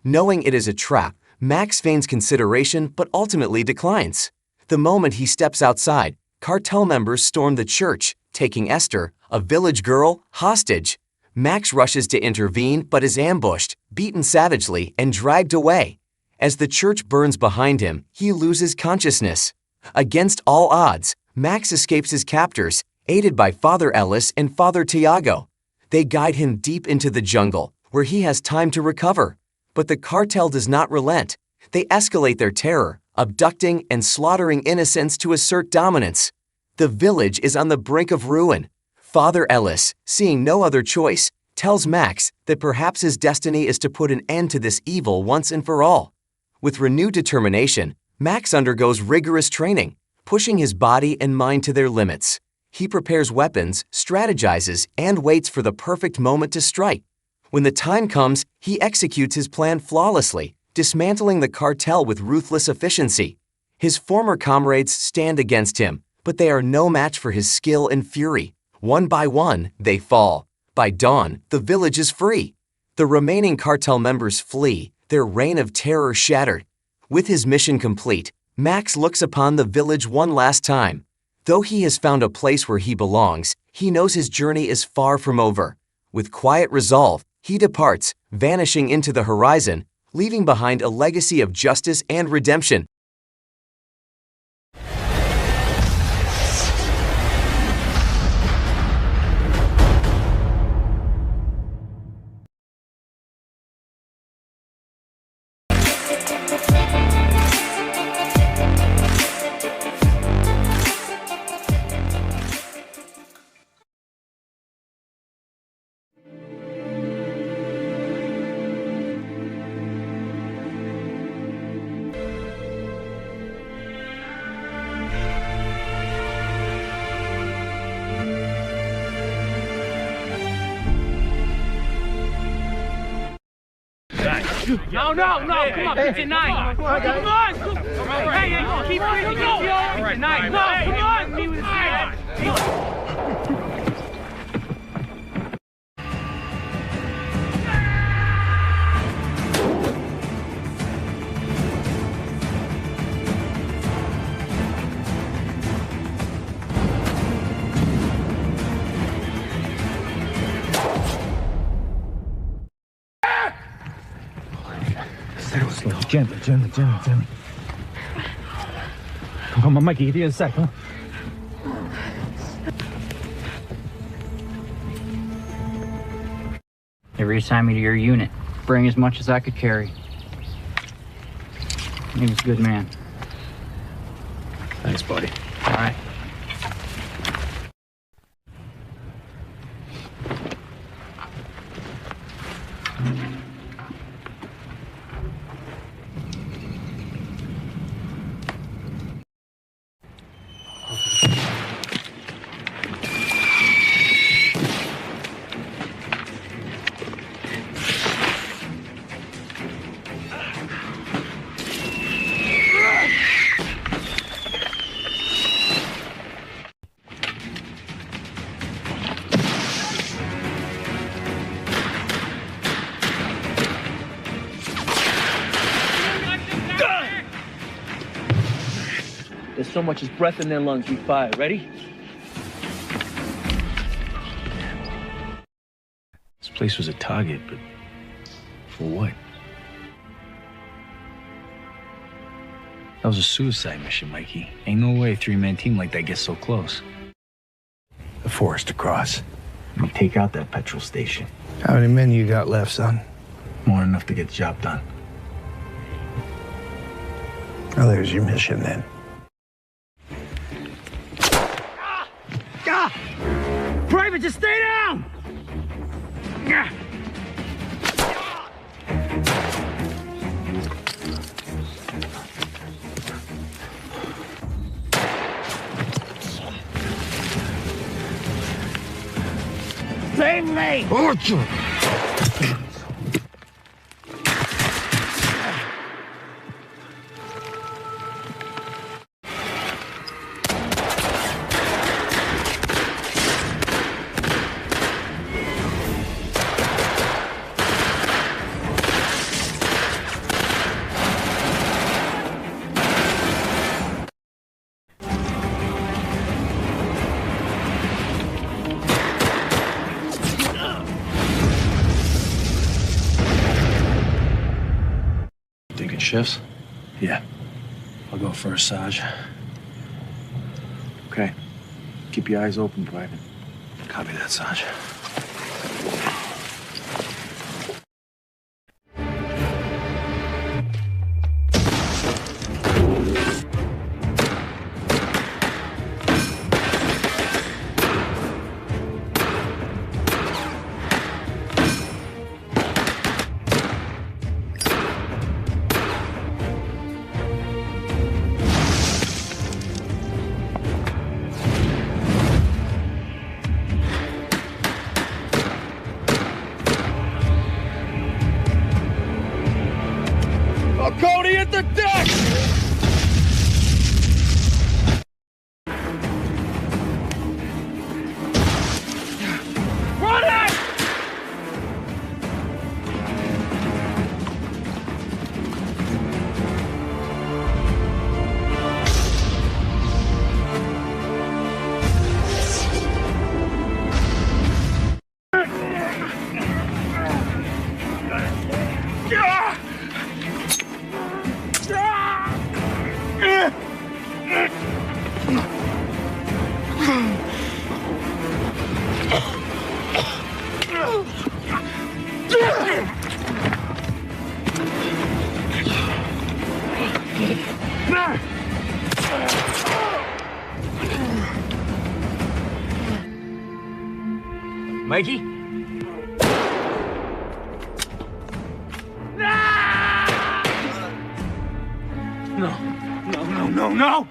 Knowing it is a trap, Max feigns consideration but ultimately declines. The moment he steps outside, cartel members storm the church, taking Esther, a village girl, hostage. Max rushes to intervene but is ambushed, beaten savagely, and dragged away. As the church burns behind him, he loses consciousness. Against all odds, Max escapes his captors, aided by Father Ellis and Father Tiago. They guide him deep into the jungle, where he has time to recover. But the cartel does not relent. They escalate their terror, abducting and slaughtering innocents to assert dominance. The village is on the brink of ruin. Father Ellis, seeing no other choice, tells Max that perhaps his destiny is to put an end to this evil once and for all. With renewed determination, Max undergoes rigorous training, pushing his body and mind to their limits. He prepares weapons, strategizes, and waits for the perfect moment to strike. When the time comes, he executes his plan flawlessly, dismantling the cartel with ruthless efficiency. His former comrades stand against him, but they are no match for his skill and fury. One by one, they fall. By dawn, the village is free. The remaining cartel members flee, their reign of terror shattered. With his mission complete, Max looks upon the village one last time. Though he has found a place where he belongs, he knows his journey is far from over. With quiet resolve, he departs, vanishing into the horizon, leaving behind a legacy of justice and redemption. No, come on, it's nine. Come on. Hey, keep breathing, it's nine. No, come on, me with the Gently. Come on, Mikey, give you a sec, huh? They reassigned me to your unit. Bring as much as I could carry. He was a good man. Thanks, buddy. All right. There's so much as breath in their lungs, we fire. Ready? This place was a target, but for what? That was a suicide mission, Mikey. Ain't no way a three-man team like that gets so close. The forest across. We take out that petrol station. How many men you got left, son? More than enough to get the job done. Well, there's your mission then. Private, just stay down! Save me! shifts? Yeah. I'll go first, Sarge. Okay. Keep your eyes open, Private. Copy that, Sarge. Cody at the deck! Run it! Mikey? No!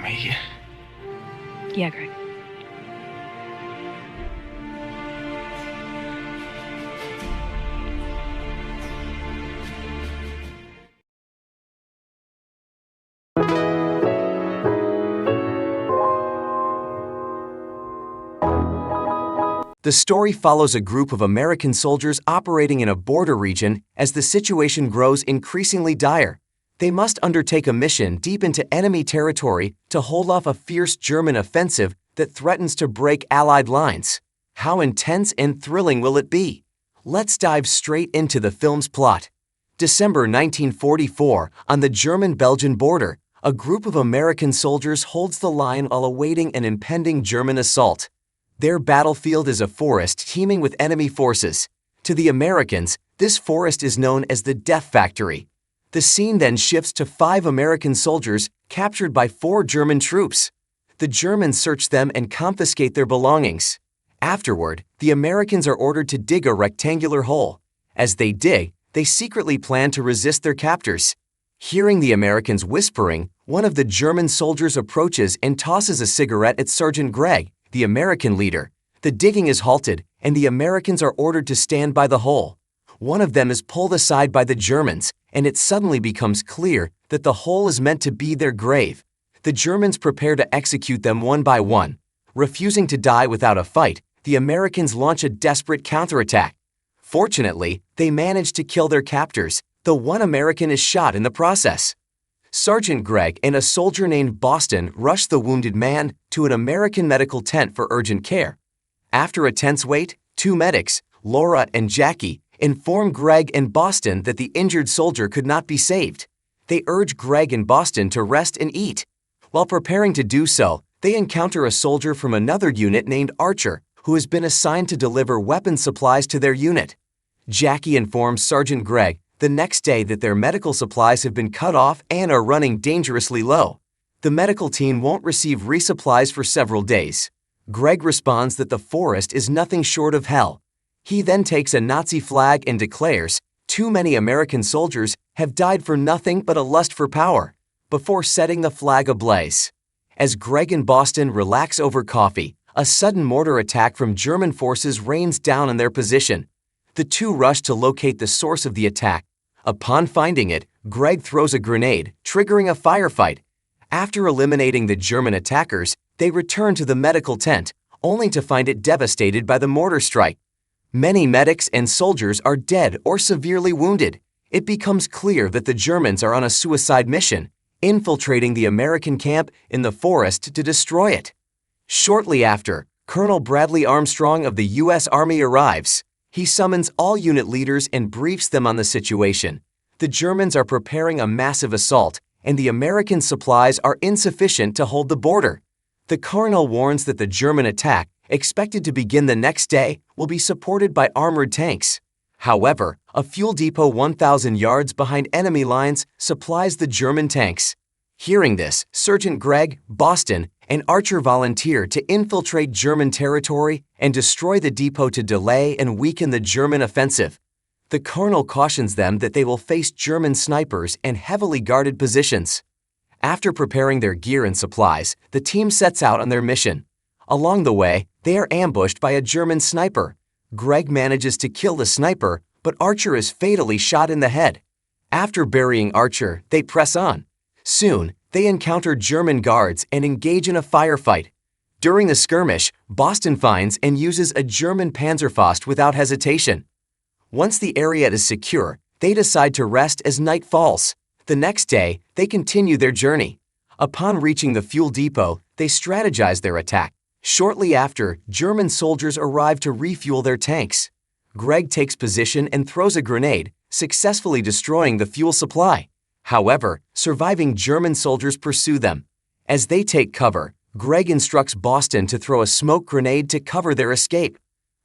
Mikey? Yeah, Greg. The story follows a group of American soldiers operating in a border region as the situation grows increasingly dire. They must undertake a mission deep into enemy territory to hold off a fierce German offensive that threatens to break Allied lines. How intense and thrilling will it be? Let's dive straight into the film's plot. December 1944, on the German-Belgian border, a group of American soldiers holds the line while awaiting an impending German assault. Their battlefield is a forest teeming with enemy forces. To the Americans, this forest is known as the Death Factory. The scene then shifts to 5 American soldiers captured by 4 German troops. The Germans search them and confiscate their belongings. Afterward, the Americans are ordered to dig a rectangular hole. As they dig, they secretly plan to resist their captors. Hearing the Americans whispering, one of the German soldiers approaches and tosses a cigarette at Sergeant Gregg, the American leader. The digging is halted, and the Americans are ordered to stand by the hole. One of them is pulled aside by the Germans, and it suddenly becomes clear that the hole is meant to be their grave. The Germans prepare to execute them one by one. Refusing to die without a fight, the Americans launch a desperate counterattack. Fortunately, they manage to kill their captors, though one American is shot in the process. Sergeant Gregg and a soldier named Boston rush the wounded man to an American medical tent for urgent care. After a tense wait, 2 medics, Laura and Jackie, inform Gregg and Boston that the injured soldier could not be saved. They urge Gregg and Boston to rest and eat. While preparing to do so, they encounter a soldier from another unit named Archer, who has been assigned to deliver weapon supplies to their unit. Jackie informs Sergeant Gregg the next day that their medical supplies have been cut off and are running dangerously low. The medical team won't receive resupplies for several days. Greg responds that the forest is nothing short of hell. He then takes a Nazi flag and declares, "Too many American soldiers have died for nothing but a lust for power," before setting the flag ablaze. As Greg and Boston relax over coffee, a sudden mortar attack from German forces rains down on their position. The two rush to locate the source of the attack. Upon finding it, Greg throws a grenade, triggering a firefight. After eliminating the German attackers, they return to the medical tent, only to find it devastated by the mortar strike. Many medics and soldiers are dead or severely wounded. It becomes clear that the Germans are on a suicide mission, infiltrating the American camp in the forest to destroy it. Shortly after, Colonel Bradley Armstrong of the U.S. Army arrives. He summons all unit leaders and briefs them on the situation. The Germans are preparing a massive assault, and the American supplies are insufficient to hold the border. The colonel warns that the German attack, expected to begin the next day, will be supported by armored tanks. However, a fuel depot 1,000 yards behind enemy lines supplies the German tanks. Hearing this, Sergeant Greg, Boston, and Archer volunteer to infiltrate German territory and destroy the depot to delay and weaken the German offensive. The colonel cautions them that they will face German snipers and heavily guarded positions. After preparing their gear and supplies, the team sets out on their mission. Along the way, they are ambushed by a German sniper. Greg manages to kill the sniper, but Archer is fatally shot in the head. After burying Archer, they press on. Soon, they encounter German guards and engage in a firefight. During the skirmish, Boston finds and uses a German Panzerfaust without hesitation. Once the area is secure, they decide to rest as night falls. The next day, they continue their journey. Upon reaching the fuel depot, they strategize their attack. Shortly after, German soldiers arrive to refuel their tanks. Greg takes position and throws a grenade, successfully destroying the fuel supply. However, surviving German soldiers pursue them. As they take cover, Greg instructs Boston to throw a smoke grenade to cover their escape.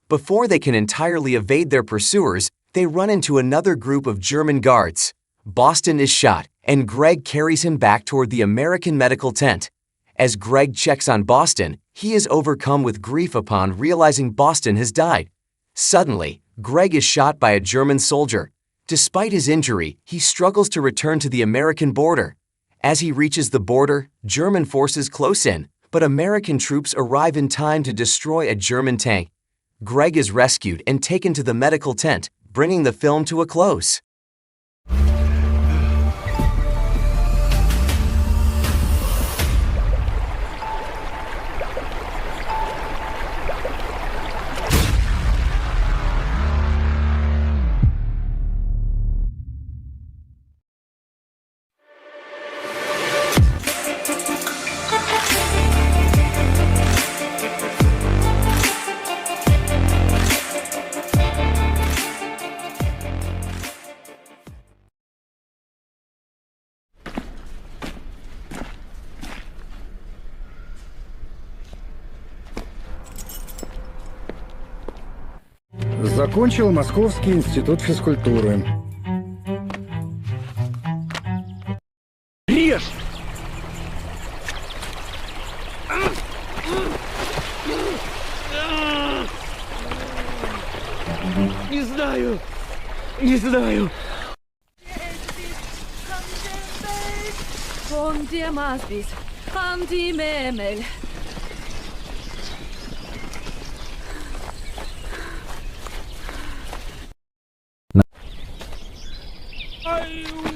Before they can entirely evade their pursuers, they run into another group of German guards. Boston is shot, and Greg carries him back toward the American medical tent. As Greg checks on Boston, he is overcome with grief upon realizing Boston has died. Suddenly, Greg is shot by a German soldier. Despite his injury, he struggles to return to the American border. As he reaches the border, German forces close in, but American troops arrive in time to destroy a German tank. Greg is rescued and taken to the medical tent, bringing the film to a close. Закончил Московский институт физкультуры. Режь! Не знаю. Не знаю.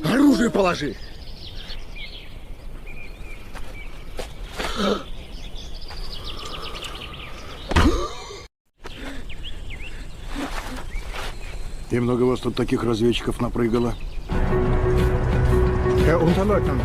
Оружие положи! И много вас тут таких разведчиков напрыгало? Unterleutnant.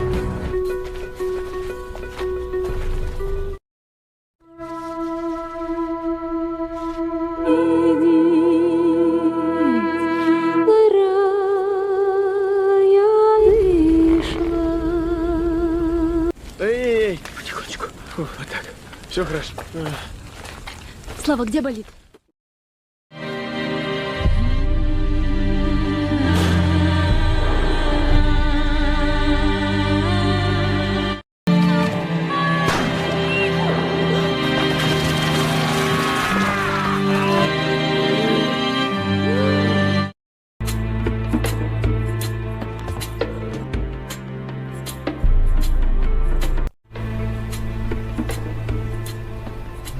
Эй, потихонечку. Вот так. Все хорошо. Слава, где болит?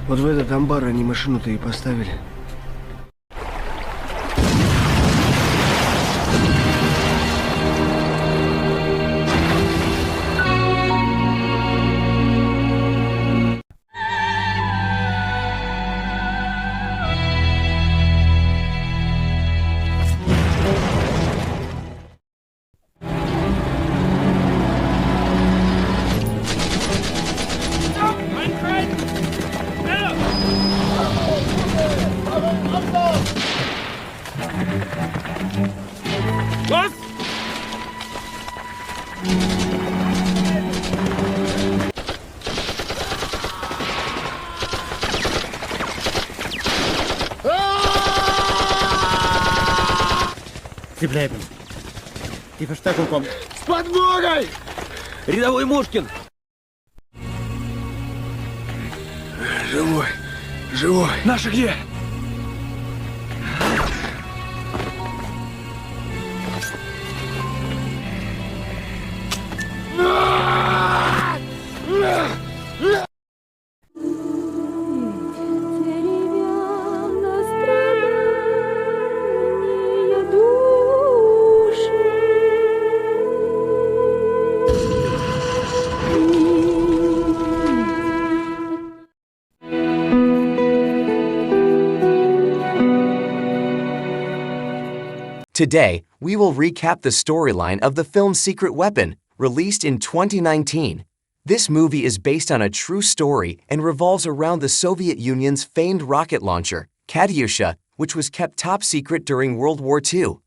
Вот в этот амбар они машину-то и поставили. Was? Sie bleiben. Die Verstärkung kommt. С подмогой! Рядовой Мушкин! Живой. Живой. Наши где? Today, we will recap the storyline of the film Secret Weapon, released in 2019. This movie is based on a true story and revolves around the Soviet Union's famed rocket launcher, Katyusha, which was kept top secret during World War II.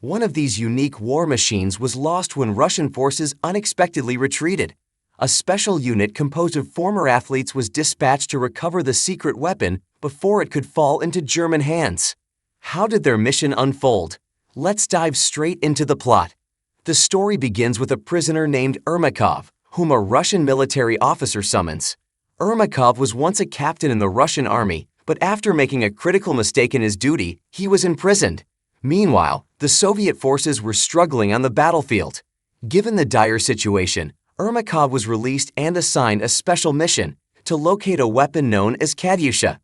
One of these unique war machines was lost when Russian forces unexpectedly retreated. A special unit composed of former athletes was dispatched to recover the secret weapon before it could fall into German hands. How did their mission unfold? Let's dive straight into the plot. The story begins with a prisoner named Ermakov, whom a Russian military officer summons. Ermakov was once a captain in the Russian army, but after making a critical mistake in his duty, he was imprisoned. Meanwhile, the Soviet forces were struggling on the battlefield. Given the dire situation, Ermakov was released and assigned a special mission to locate a weapon known as Katyusha.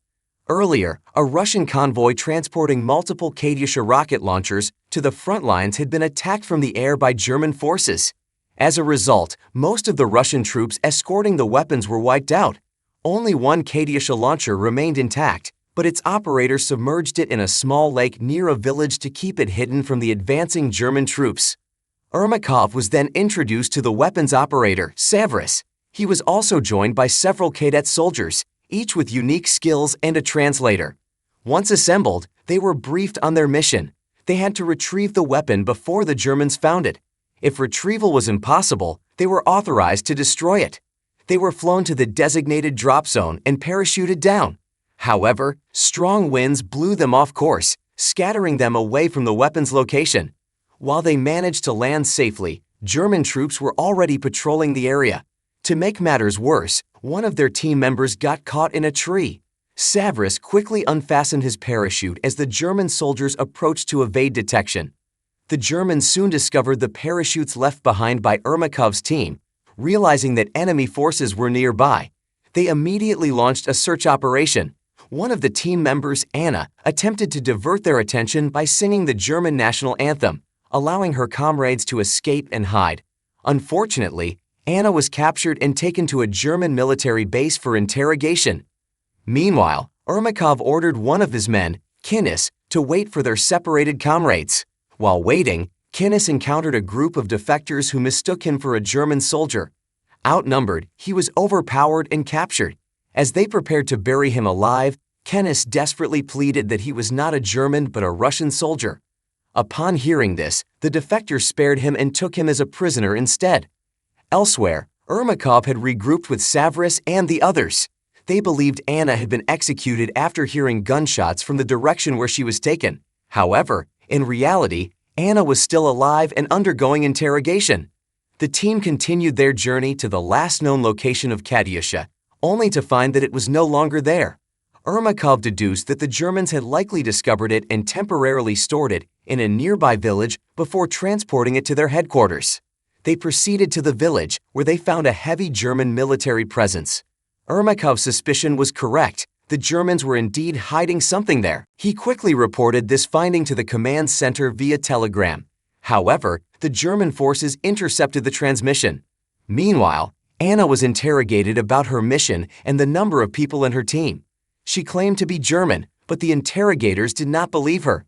Earlier, a Russian convoy transporting multiple Katyusha rocket launchers to the front lines had been attacked from the air by German forces. As a result, most of the Russian troops escorting the weapons were wiped out. Only one Katyusha launcher remained intact, but its operator submerged it in a small lake near a village to keep it hidden from the advancing German troops. Ermakov was then introduced to the weapons operator, Savris. He was also joined by several cadet soldiers, each with unique skills and a translator. Once assembled, they were briefed on their mission. They had to retrieve the weapon before the Germans found it. If retrieval was impossible, they were authorized to destroy it. They were flown to the designated drop zone and parachuted down. However, strong winds blew them off course, scattering them away from the weapon's location. While they managed to land safely, German troops were already patrolling the area. To make matters worse, one of their team members got caught in a tree. Savris quickly unfastened his parachute as the German soldiers approached to evade detection. The Germans soon discovered the parachutes left behind by Ermakov's team. Realizing that enemy forces were nearby, they immediately launched a search operation. One of the team members, Anna, attempted to divert their attention by singing the German national anthem, allowing her comrades to escape and hide. Unfortunately, Anna was captured and taken to a German military base for interrogation. Meanwhile, Ermakov ordered one of his men, Kinnis, to wait for their separated comrades. While waiting, Kinnis encountered a group of defectors who mistook him for a German soldier. Outnumbered, he was overpowered and captured. As they prepared to bury him alive, Kinnis desperately pleaded that he was not a German but a Russian soldier. Upon hearing this, the defectors spared him and took him as a prisoner instead. Elsewhere, Ermakov had regrouped with Savris and the others. They believed Anna had been executed after hearing gunshots from the direction where she was taken. However, in reality, Anna was still alive and undergoing interrogation. The team continued their journey to the last known location of Katyusha, only to find that it was no longer there. Ermakov deduced that the Germans had likely discovered it and temporarily stored it in a nearby village before transporting it to their headquarters. They proceeded to the village, where they found a heavy German military presence. Ermakov's suspicion was correct. the Germans were indeed hiding something there. He quickly reported this finding to the command center via telegram. However, the German forces intercepted the transmission. Meanwhile, Anna was interrogated about her mission and the number of people in her team. She claimed to be German, but the interrogators did not believe her.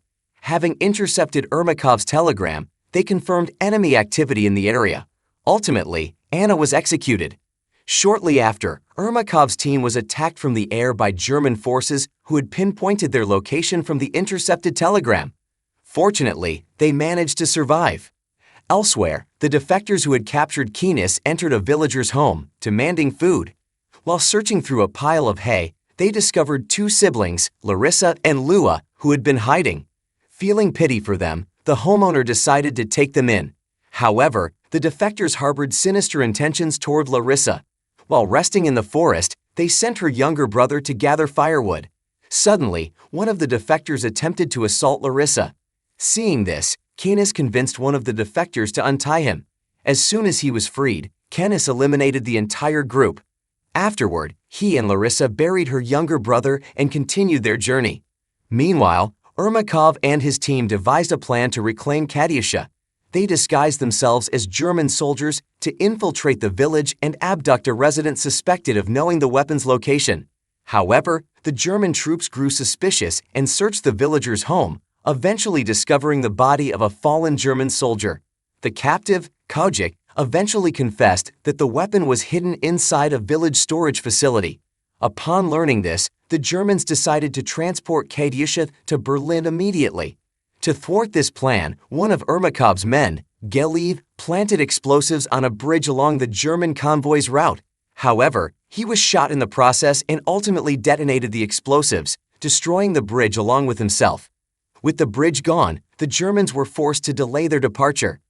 Having intercepted Ermakov's telegram, they confirmed enemy activity in the area. Ultimately, Anna was executed. Shortly after, Ermakov's team was attacked from the air by German forces who had pinpointed their location from the intercepted telegram. Fortunately, they managed to survive. Elsewhere, the defectors who had captured Keenis entered a villager's home, demanding food. While searching through a pile of hay, they discovered two siblings, Larissa and Lua, who had been hiding. Feeling pity for them, the homeowner decided to take them in. However, the defectors harbored sinister intentions toward Larissa. While resting in the forest, they sent her younger brother to gather firewood. Suddenly, one of the defectors attempted to assault Larissa. Seeing this, Keenis convinced one of the defectors to untie him. As soon as he was freed, Keenis eliminated the entire group. Afterward, he and Larissa buried her younger brother and continued their journey. Meanwhile, Ermakov and his team devised a plan to reclaim Katyusha. They disguised themselves as German soldiers to infiltrate the village and abduct a resident suspected of knowing the weapon's location. However, the German troops grew suspicious and searched the villager's home, eventually discovering the body of a fallen German soldier. The captive, Kojik, eventually confessed that the weapon was hidden inside a village storage facility. Upon learning this, the Germans decided to transport Katyusha to Berlin immediately. To thwart this plan, one of Ermakov's men, Geliv, planted explosives on a bridge along the German convoy's route. However, he was shot in the process and ultimately detonated the explosives, destroying the bridge along with himself. With the bridge gone, the Germans were forced to delay their departure.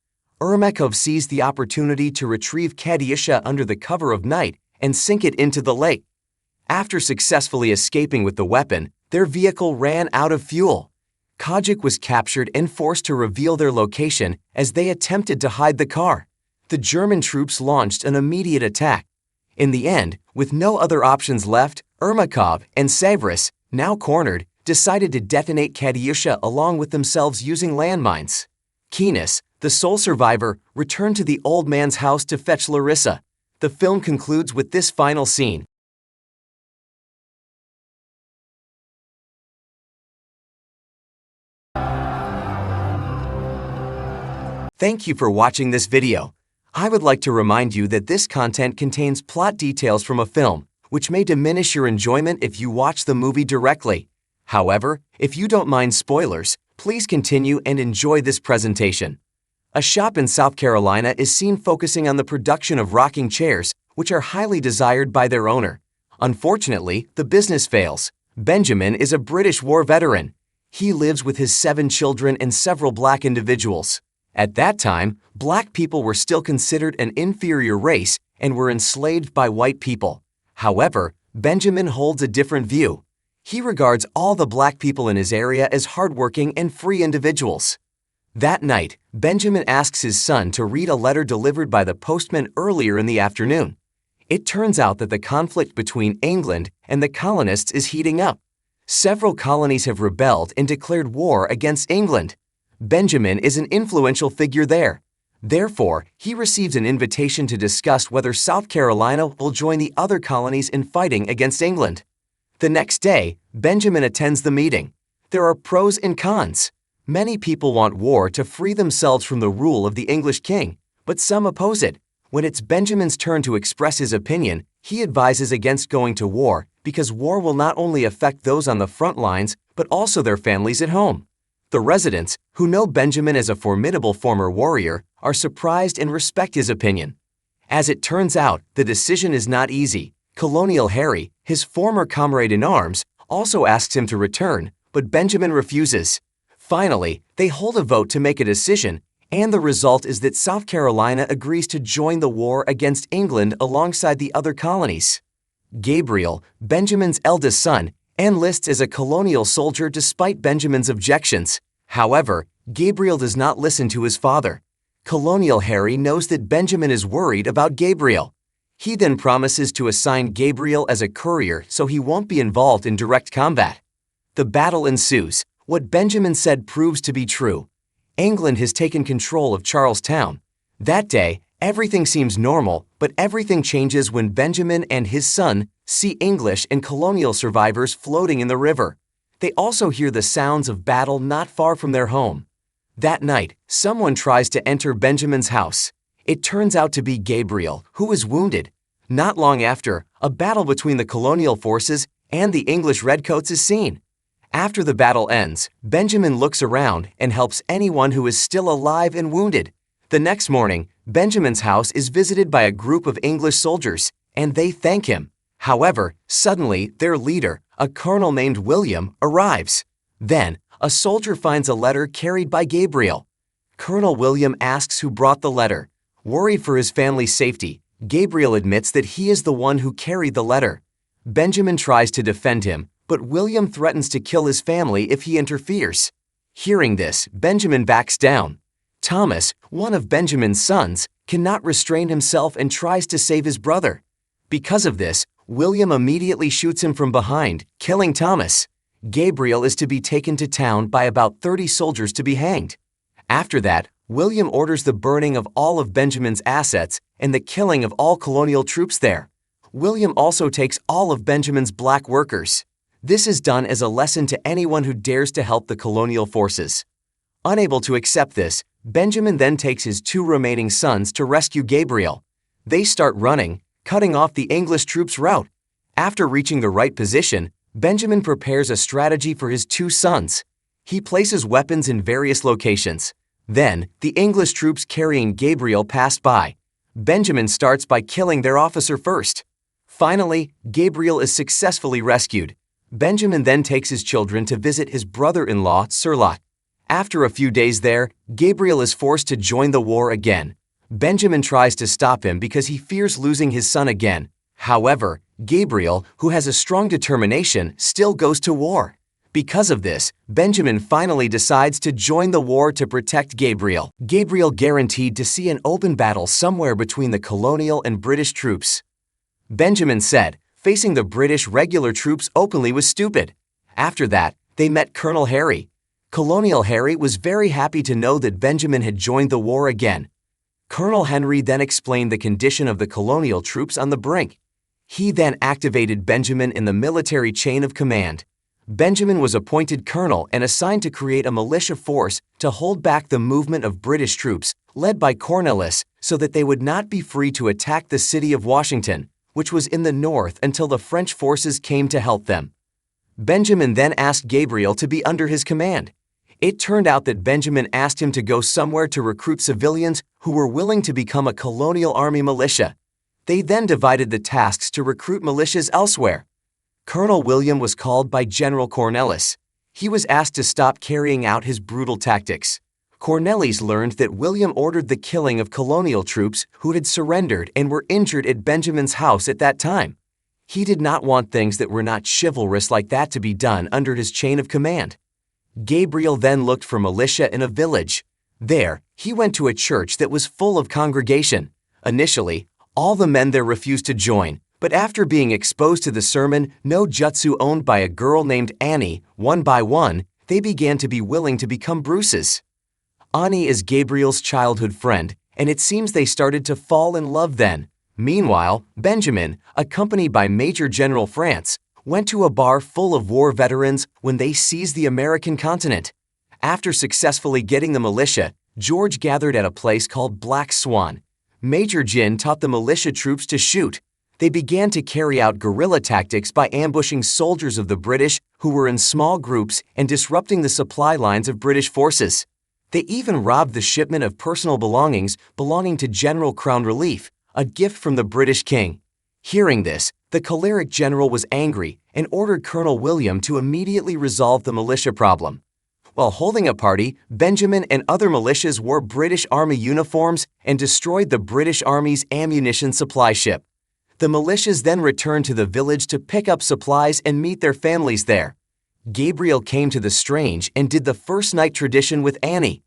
Ermakov seized the opportunity to retrieve Katyusha under the cover of night and sink it into the lake. After successfully escaping with the weapon, their vehicle ran out of fuel. Kojik was captured and forced to reveal their location as they attempted to hide the car. The German troops launched an immediate attack. In the end, with no other options left, Ermakov and Savris, now cornered, decided to detonate Katyusha along with themselves using landmines. Keenis, the sole survivor, returned to the old man's house to fetch Larissa. The film concludes with this final scene. Thank you for watching this video. I would like to remind you that this content contains plot details from a film, which may diminish your enjoyment if you watch the movie directly. However, if you don't mind spoilers, please continue and enjoy this presentation. A shop in South Carolina is seen focusing on the production of rocking chairs, which are highly desired by their owner. Unfortunately, the business fails. Benjamin is a British war veteran. He lives with his 7 children and several black individuals. At that time, black people were still considered an inferior race and were enslaved by white people. However, Benjamin holds a different view. He regards all the black people in his area as hardworking and free individuals. That night, Benjamin asks his son to read a letter delivered by the postman earlier in the afternoon. It turns out that the conflict between England and the colonists is heating up. Several colonies have rebelled and declared war against England. Benjamin is an influential figure there. Therefore, he receives an invitation to discuss whether South Carolina will join the other colonies in fighting against England. The next day, Benjamin attends the meeting. There are pros and cons. Many people want war to free themselves from the rule of the English king, but some oppose it. When it's Benjamin's turn to express his opinion, he advises against going to war because war will not only affect those on the front lines, but also their families at home. The residents, who know Benjamin as a formidable former warrior, are surprised and respect his opinion. As it turns out, the decision is not easy. Colonial Harry, his former comrade in arms, also asks him to return, but Benjamin refuses. Finally, they hold a vote to make a decision, and the result is that South Carolina agrees to join the war against England alongside the other colonies. Gabriel, Benjamin's eldest son, enlists as a colonial soldier despite Benjamin's objections. However, Gabriel does not listen to his father. Colonial Harry knows that Benjamin is worried about Gabriel. He then promises to assign Gabriel as a courier so he won't be involved in direct combat. The battle ensues. What Benjamin said proves to be true. England has taken control of Charlestown. That day, everything seems normal, but everything changes when Benjamin and his son see English and colonial survivors floating in the river. They also hear the sounds of battle not far from their home. That night, someone tries to enter Benjamin's house. It turns out to be Gabriel, who is wounded. Not long after, a battle between the colonial forces and the English redcoats is seen. After the battle ends, Benjamin looks around and helps anyone who is still alive and wounded. The next morning, Benjamin's house is visited by a group of English soldiers, and they thank him. However, suddenly, their leader, a colonel named William, arrives. Then, a soldier finds a letter carried by Gabriel. Colonel William asks who brought the letter. Worried for his family's safety, Gabriel admits that he is the one who carried the letter. Benjamin tries to defend him, but William threatens to kill his family if he interferes. Hearing this, Benjamin backs down. Thomas, one of Benjamin's sons, cannot restrain himself and tries to save his brother. Because of this, William immediately shoots him from behind, killing Thomas. Gabriel is to be taken to town by about 30 soldiers to be hanged. After that, William orders the burning of all of Benjamin's assets and the killing of all colonial troops there. William also takes all of Benjamin's black workers. This is done as a lesson to anyone who dares to help the colonial forces. Unable to accept this, Benjamin then takes his 2 remaining sons to rescue Gabriel. They start running, cutting off the English troops' route. After reaching the right position, Benjamin prepares a strategy for his 2 sons. He places weapons in various locations. Then, the English troops carrying Gabriel pass by. Benjamin starts by killing their officer first. Finally, Gabriel is successfully rescued. Benjamin then takes his children to visit his brother-in-law, Surlot. After a few days there, Gabriel is forced to join the war again. Benjamin tries to stop him because he fears losing his son again. However, Gabriel, who has a strong determination, still goes to war. Because of this, Benjamin finally decides to join the war to protect Gabriel. Gabriel guaranteed to see an open battle somewhere between the colonial and British troops. Benjamin said, facing the British regular troops openly was stupid. After that, they met Colonel Harry. Colonial Harry was very happy to know that Benjamin had joined the war again. Colonel Henry then explained the condition of the colonial troops on the brink. He then activated Benjamin in the military chain of command. Benjamin was appointed colonel and assigned to create a militia force to hold back the movement of British troops, led by Cornwallis, so that they would not be free to attack the city of Washington, which was in the north until the French forces came to help them. Benjamin then asked Gabriel to be under his command. It turned out that Benjamin asked him to go somewhere to recruit civilians who were willing to become a colonial army militia. They then divided the tasks to recruit militias elsewhere. Colonel William was called by General Cornwallis. He was asked to stop carrying out his brutal tactics. Cornwallis learned that William ordered the killing of colonial troops who had surrendered and were injured at Benjamin's house at that time. He did not want things that were not chivalrous like that to be done under his chain of command. Gabriel then looked for militia in a village. There, he went to a church that was full of congregation. Initially, all the men there refused to join, but after being exposed to the sermon no jutsu owned by a girl named Annie, one by one, they began to be willing to become Bruces. Annie is Gabriel's childhood friend, and it seems they started to fall in love then. Meanwhile, Benjamin, accompanied by Major General France, went to a bar full of war veterans when they seized the American continent. After successfully getting the militia, George gathered at a place called Black Swan. Major Jin taught the militia troops to shoot. They began to carry out guerrilla tactics by ambushing soldiers of the British who were in small groups and disrupting the supply lines of British forces. They even robbed the shipment of personal belongings belonging to General Crown Relief, a gift from the British king. Hearing this, the choleric general was angry and ordered Colonel William to immediately resolve the militia problem. While holding a party, Benjamin and other militias wore British Army uniforms and destroyed the British Army's ammunition supply ship. The militias then returned to the village to pick up supplies and meet their families there. Gabriel came to the Strange and did the first night tradition with Annie.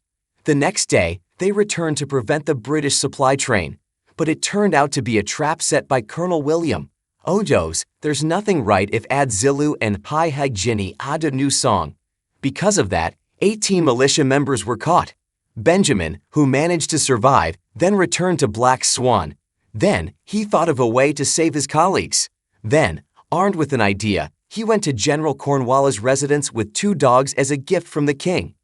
The next day, they returned to prevent the British supply train. but it turned out to be a trap set by Colonel William. Odos, there's nothing right if add Zilu and Pai Heg Ginny add a new song. Because of that, 18 militia members were caught. Benjamin, who managed to survive, then returned to Black Swan. Then, he thought of a way to save his colleagues. Then, armed with an idea, he went to General Cornwallis' residence with 2 dogs as a gift from the king.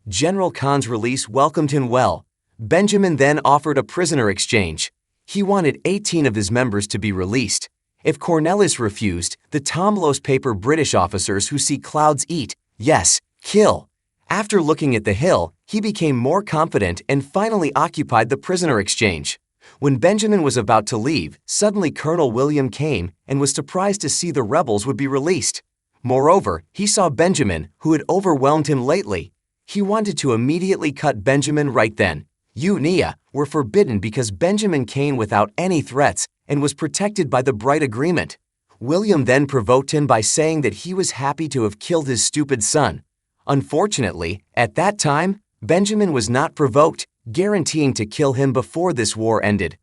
General Khan's release welcomed him well. Benjamin then offered a prisoner exchange. He wanted 18 of his members to be released. If Cornwallis refused, the Tomlos paper British officers who see clouds eat, yes, kill. After looking at the hill, he became more confident and finally occupied the prisoner exchange. When Benjamin was about to leave, suddenly Colonel William came and was surprised to see the rebels would be released. Moreover, he saw Benjamin, who had overwhelmed him lately. He wanted to immediately cut Benjamin right then. Nia were forbidden because Benjamin came without any threats and was protected by the Bright Agreement. William then provoked him by saying that he was happy to have killed his stupid son. Unfortunately, at that time, Benjamin was not provoked, guaranteeing to kill him before this war ended.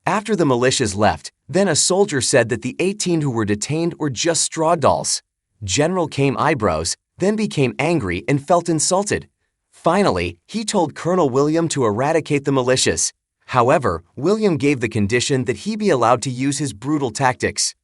After the militias left, then a soldier said that the 18 who were detained were just straw dolls. General Kame eyebrows, then became angry and felt insulted. Finally, he told Colonel William to eradicate the militias. However, William gave the condition that he be allowed to use his brutal tactics.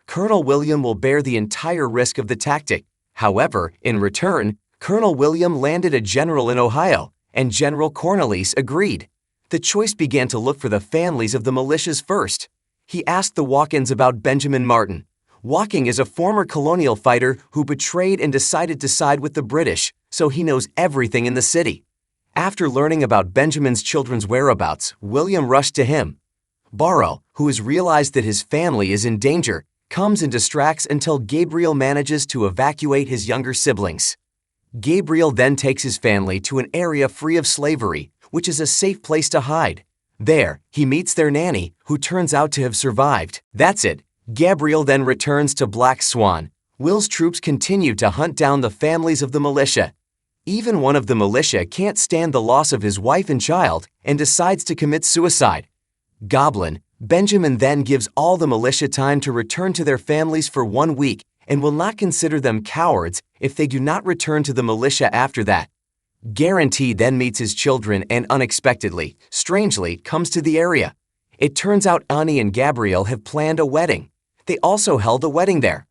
Colonel William will bear the entire risk of the tactic. However, in return, Colonel William landed a general in Ohio, and General Cornwallis agreed. The choice began to look for the families of the militias first. He asked the walk-ins about Benjamin Martin. Walking is a former colonial fighter who betrayed and decided to side with the British, so he knows everything in the city. After learning about Benjamin's children's whereabouts, William rushed to him. Barrow, who has realized that his family is in danger, comes and distracts until Gabriel manages to evacuate his younger siblings. Gabriel then takes his family to an area free of slavery, which is a safe place to hide. There, he meets their nanny, who turns out to have survived. That's it. Gabriel then returns to Black Swan. Will's troops continue to hunt down the families of the militia. Even one of the militia can't stand the loss of his wife and child and decides to commit suicide. Goblin, Benjamin then gives all the militia time to return to their families for 1 week and will not consider them cowards if they do not return to the militia after that. Guarantee then meets his children and unexpectedly, strangely, comes to the area. It turns out Anya and Gabriel have planned a wedding. They also held a wedding there.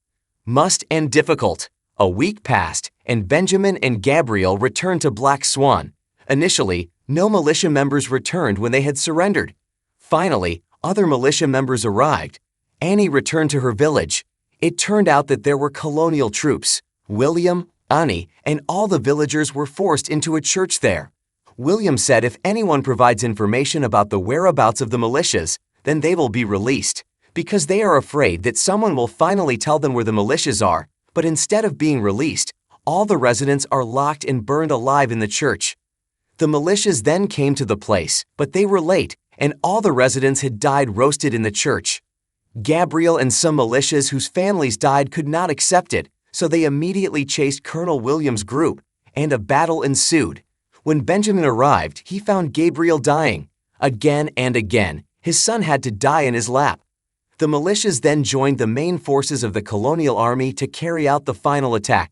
Must and difficult. A week passed, and Benjamin and Gabriel returned to Black Swan. Initially, no militia members returned when they had surrendered. Finally, other militia members arrived. Annie returned to her village. It turned out that there were colonial troops. William, Annie, and all the villagers were forced into a church there. William said if anyone provides information about the whereabouts of the militias, then they will be released, because they are afraid that someone will finally tell them where the militias are, but instead of being released, all the residents are locked and burned alive in the church. The militias then came to the place, but they were late, and all the residents had died roasted in the church. Gabriel and some militias whose families died could not accept it, so they immediately chased Colonel Williams' group, and a battle ensued. When Benjamin arrived, he found Gabriel dying. Again and again, his son had to die in his lap. The militias then joined the main forces of the colonial army to carry out the final attack.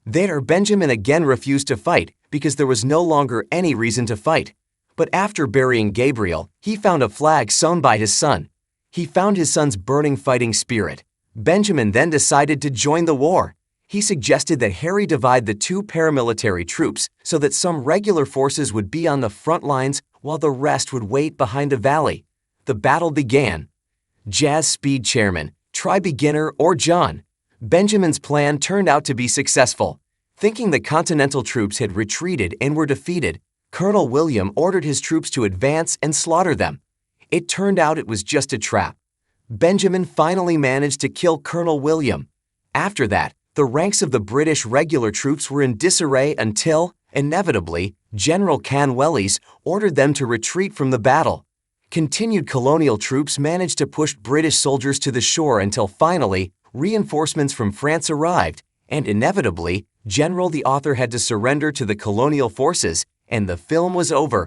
There, Benjamin again refused to fight because there was no longer any reason to fight. But after burying Gabriel, he found a flag sewn by his son. He found his son's burning fighting spirit. Benjamin then decided to join the war. He suggested that Harry divide the 2 paramilitary troops so that some regular forces would be on the front lines while the rest would wait behind a valley. The battle began. Jazz Speed Chairman, try beginner or John. Benjamin's plan turned out to be successful. Thinking the Continental troops had retreated and were defeated, Colonel William ordered his troops to advance and slaughter them. It turned out it was just a trap. Benjamin finally managed to kill Colonel William. After that, the ranks of the British regular troops were in disarray until, inevitably, General Cornwallis ordered them to retreat from the battle. Continued colonial troops managed to push British soldiers to the shore until finally, reinforcements from France arrived, and inevitably, General the author had to surrender to the colonial forces, and the film was over.